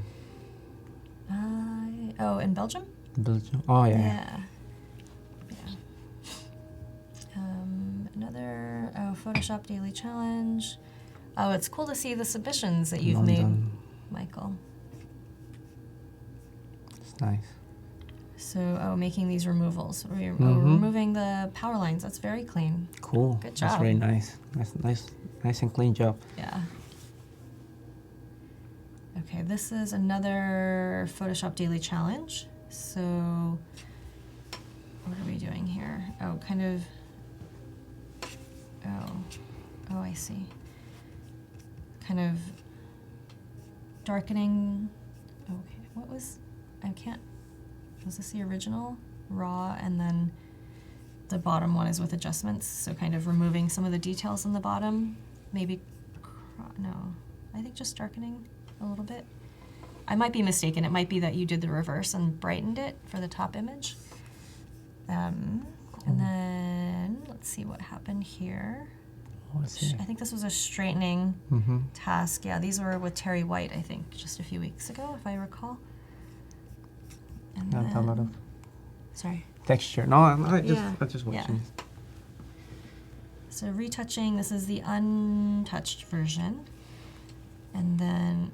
In Belgium? Belgium? Oh, Yeah. Another, Photoshop Daily Challenge. Oh, it's cool to see the submissions that you've made, Michael. It's nice. So, making these removals. Removing the power lines. That's very clean. Cool. Good job. That's very nice. Nice and clean job. Yeah. Okay, this is another Photoshop Daily Challenge. So, what are we doing here? I see. Kind of darkening. Okay, was this the original? Raw, and then the bottom one is with adjustments, so kind of removing some of the details in the bottom. Maybe, I think just darkening a little bit. I might be mistaken. It might be that you did the reverse and brightened it for the top image. And then, let's see what happened here. I think this was a straightening task. Yeah, these were with Terry White, I think, just a few weeks ago, if I recall. And Not a lot of texture. No, I'm just watching. Yeah. So retouching, this is the untouched version. And then,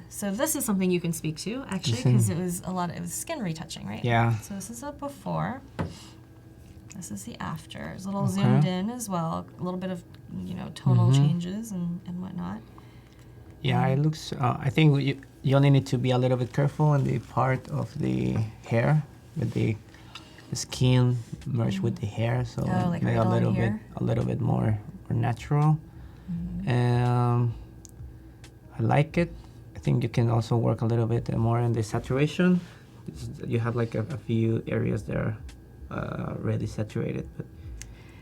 so this is something you can speak to, actually, because it was skin retouching, right? Yeah. So this is a before. This is the after. It's a little zoomed in as well. A little bit of, tonal changes and whatnot. Yeah, it looks, I think you only need to be a little bit careful on the part of the hair, with the skin merged with the hair, so like make right a little bit more natural. I like it. I think you can also work a little bit more in the saturation. You have like a few areas there already saturated, but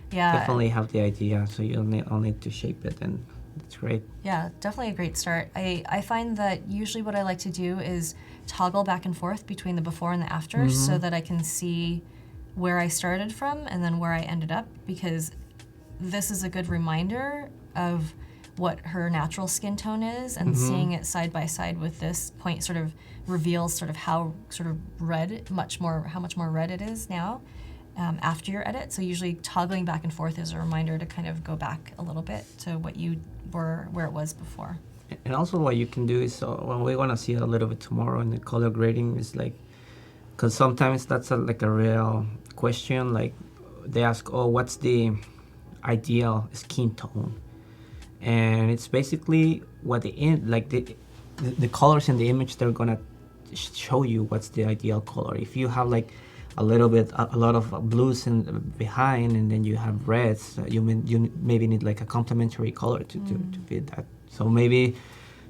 definitely have the idea, so you'll need to shape it, and it's great. Yeah, definitely a great start. I find that usually what I like to do is toggle back and forth between the before and the after, so that I can see where I started from and then where I ended up, because this is a good reminder of what her natural skin tone is, and seeing it side by side with this point sort of reveals sort of how much more red it is now. after your edit. So usually toggling back and forth is a reminder to kind of go back a little bit to what you were, where it was before. And also what you can do is, when we're gonna see it a little bit tomorrow in the color grading, is like, because sometimes that's like a real question, like they ask, oh, what's the ideal skin tone? And it's basically what the colors in the image, they're gonna show you what's the ideal color. If you have like a lot of blues behind, and then you have reds, you maybe need like a complementary color to fit that. So maybe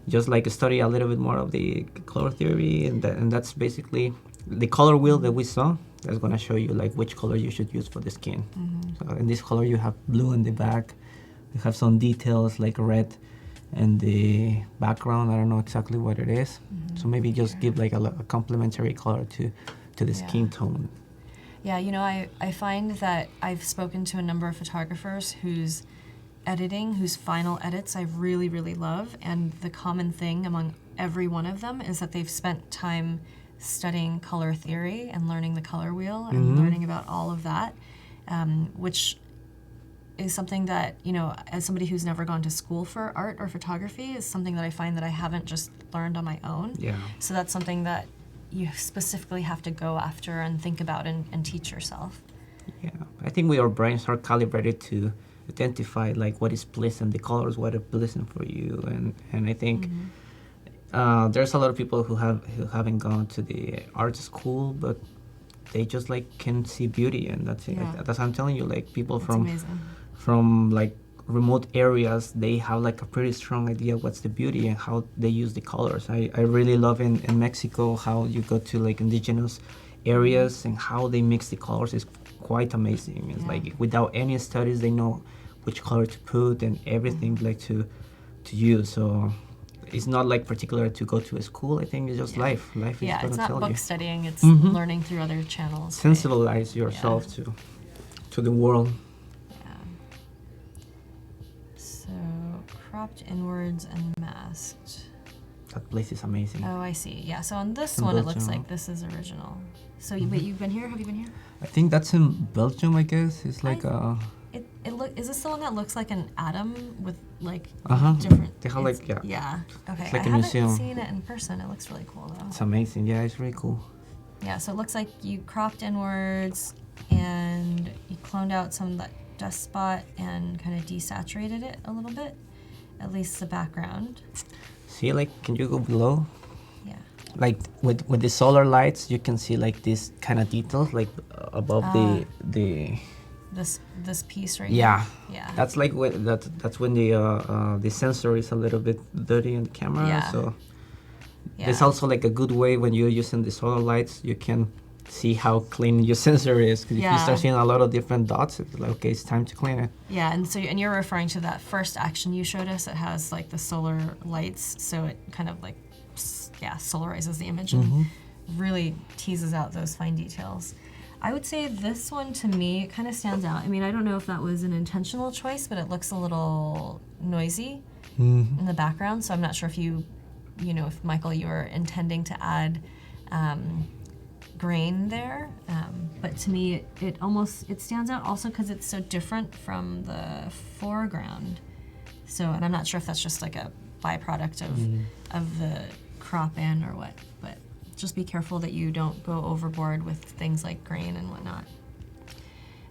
just like study a little bit more of the color theory, and that's basically the color wheel that we saw. That's gonna show you like which color you should use for the skin. So in this color you have blue in the back. You have some details like red and the background. I don't know exactly what it is. So maybe just give like a complementary color to the skin tone. Yeah, you know, I find that I've spoken to a number of photographers whose final edits I really, really love, and the common thing among every one of them is that they've spent time studying color theory and learning the color wheel and learning about all of that, which is something that, you know, as somebody who's never gone to school for art or photography, is something that I find that I haven't just learned on my own. Yeah. So that's something that you specifically have to go after and think about and teach yourself. Yeah, I think our brains are calibrated to identify like what is pleasant, the colors, what are pleasant for you, and I think there's a lot of people who haven't gone to the art school, but they just like can see beauty, and that's it. Yeah. That's what I'm telling you. Like people That's amazing. from like remote areas, they have like a pretty strong idea what's the beauty and how they use the colors. I really love in Mexico how you go to like indigenous areas and how they mix the colors is quite amazing. It's like without any studies, they know which color to put and everything like to use. So it's not like particular to go to a school. I think it's just life. Life is Yeah, gonna it's not tell book you. studying, it's learning through other channels. Right? Sensibilize yourself to the world. Yeah. So, cropped inwards and masked. That place is amazing. Oh, I see. Yeah, so on this In one, it looks Belgium. like this is original. So, wait, you've been here? Have you been here? I think that's in Belgium, I guess. It's like Is this the one that looks like an atom with like Uh-huh. different? They have like, it's- yeah. Yeah. Okay. It's like I a haven't museum. seen it in person. It looks really cool though. It's amazing. Yeah, it's really cool. Yeah. So it looks like you cropped inwards and you cloned out some of that dust spot and kind of desaturated it a little bit, at least the background. See, like, can you go below? Yeah. Like with the solar lights, you can see like these kind of details, like above the. This piece right Yeah. here. Yeah. That's like that's when the sensor is a little bit dirty in the camera. Yeah. So Yeah. there's also like a good way when you're using the solar lights, you can see how clean your sensor is. Because if you start seeing a lot of different dots, it's like, okay, it's time to clean it. Yeah, and so you're referring to that first action you showed us. It has like the solar lights, so it kind of like solarizes the image and really teases out those fine details. I would say this one to me it kind of stands out. I mean, I don't know if that was an intentional choice, but it looks a little noisy in the background. So I'm not sure if if Michael, you were intending to add grain there, but to me it stands out also because it's so different from the foreground. So, and I'm not sure if that's just like a byproduct of the crop in or what, but just be careful that you don't go overboard with things like grain and whatnot.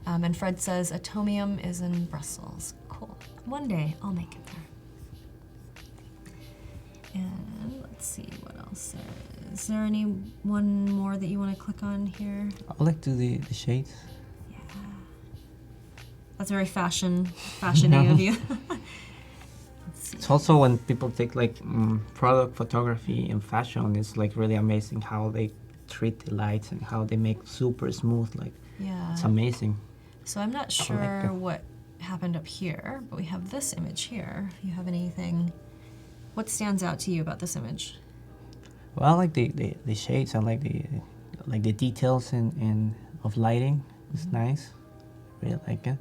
And Fred says Atomium is in Brussels. Cool. One day I'll make it there. And let's see what else there is. Is there any one more that you want to click on here? I like to do the shades. Yeah. That's very fashiony of you. Let's see. It's also when people take like product photography and fashion, it's like really amazing how they treat the lights and how they make super smooth. Like, it's amazing. So I'm not sure what happened up here, but we have this image here. If you have anything, what stands out to you about this image? Well, I like the shades. I like the details of lighting. It's nice. Really like it.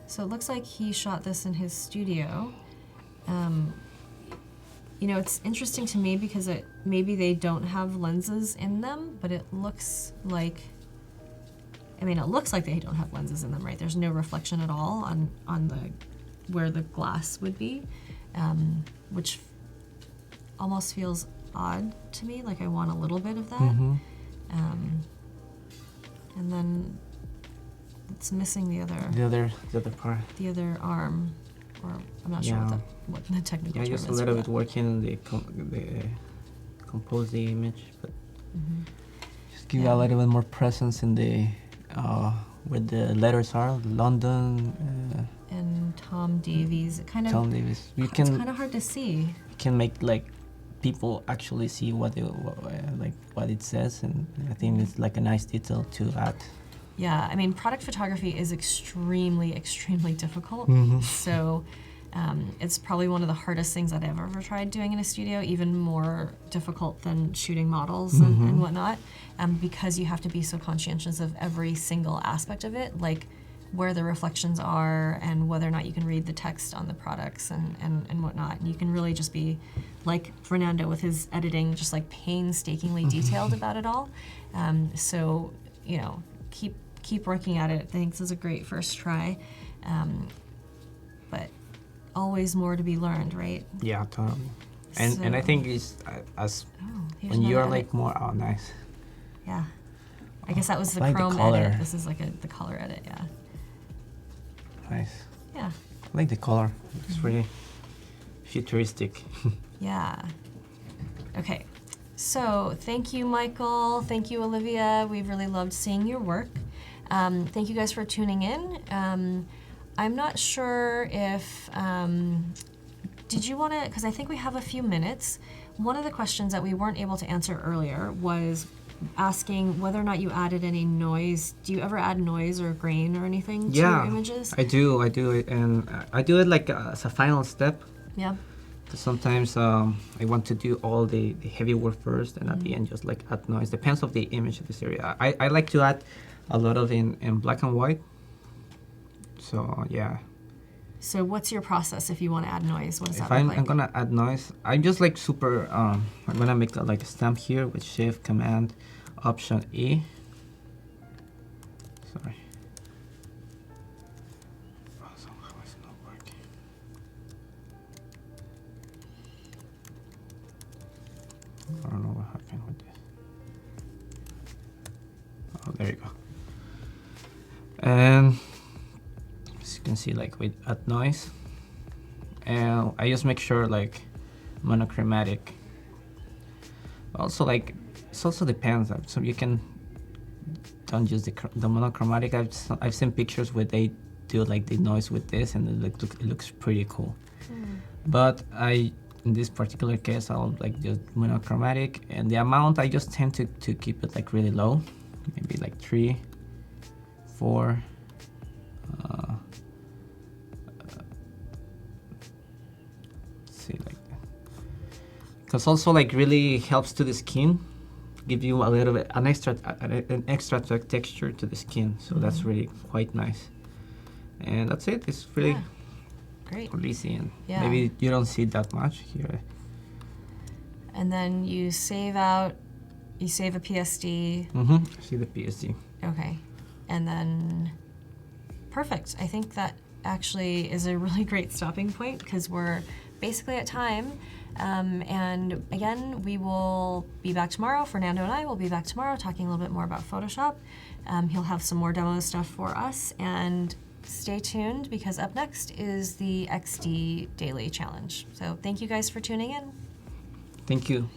So it looks like he shot this in his studio. It's interesting to me because maybe they don't have lenses in them, but it looks like I mean, it looks like they don't have lenses in them, right? There's no reflection at all on the where the glass would be, which almost feels odd to me. Like I want a little bit of that. And then it's missing the other part. the other arm, or I'm not sure what the technical term is. Just a little bit working the compose the image, but just give a little bit more presence in the where the letters are, London and Tom Davies. Tom Davies. It's kind of hard to see. You can make like people actually see what it says, and I think it's like a nice detail to add. Yeah, I mean, product photography is extremely, extremely difficult. So it's probably one of the hardest things that I've ever tried doing in a studio, even more difficult than shooting models and whatnot, because you have to be so conscientious of every single aspect of it, like where the reflections are and whether or not you can read the text on the products and whatnot. And you can really just be like Fernando with his editing, just like painstakingly detailed about it all. So, you know, keep working at it. I think this is a great first try, but always more to be learned, right? Yeah, totally. And I think it's as when you're like more nice. Yeah, I guess that was the like chrome the color. edit. This is like the color edit. Yeah. Nice. Yeah. I like the color. It's really futuristic. Yeah. Okay. So thank you, Michael. Thank you, Olivia. We've really loved seeing your work. Thank you guys for tuning in. I'm not sure if, did you want to, because I think we have a few minutes. One of the questions that we weren't able to answer earlier was asking whether or not you added any noise. Do you ever add noise or grain or anything to your images? I do it, and I do it like as a final step. Yeah. Sometimes I want to do all the heavy work first, and at the end just like add noise. Depends on the image of this area. I like to add a lot of in black and white. So yeah. So what's your process if you want to add noise? What does that look look like? I'm gonna add noise, I'm just like super. I'm gonna make like a stamp here with Shift Command Option E. Sorry. Oh, somehow it's not working. I don't know what happened with this. Oh, there you go. And as you can see, like with add noise, and I just make sure like monochromatic. Also, like it also depends. So you can don't use the monochromatic. I've seen pictures where they do like the noise with this, and it looks pretty cool. But in this particular case, I'll like just monochromatic, and the amount I just tend to keep it like really low, maybe like 3, 4. See, like that, because also like really helps to the skin, give you a little bit an extra texture to the skin. So that's really quite nice. And that's it. It's really great, easy, and maybe you don't see that much here. And then you save out. You save a PSD. See the PSD. Okay, and then perfect. I think that actually is a really great stopping point because we're basically at time. And again, we will be back tomorrow. Fernando and I will be back tomorrow talking a little bit more about Photoshop. He'll have some more demo stuff for us, and stay tuned because up next is the XD Daily Challenge. So thank you guys for tuning in. Thank you.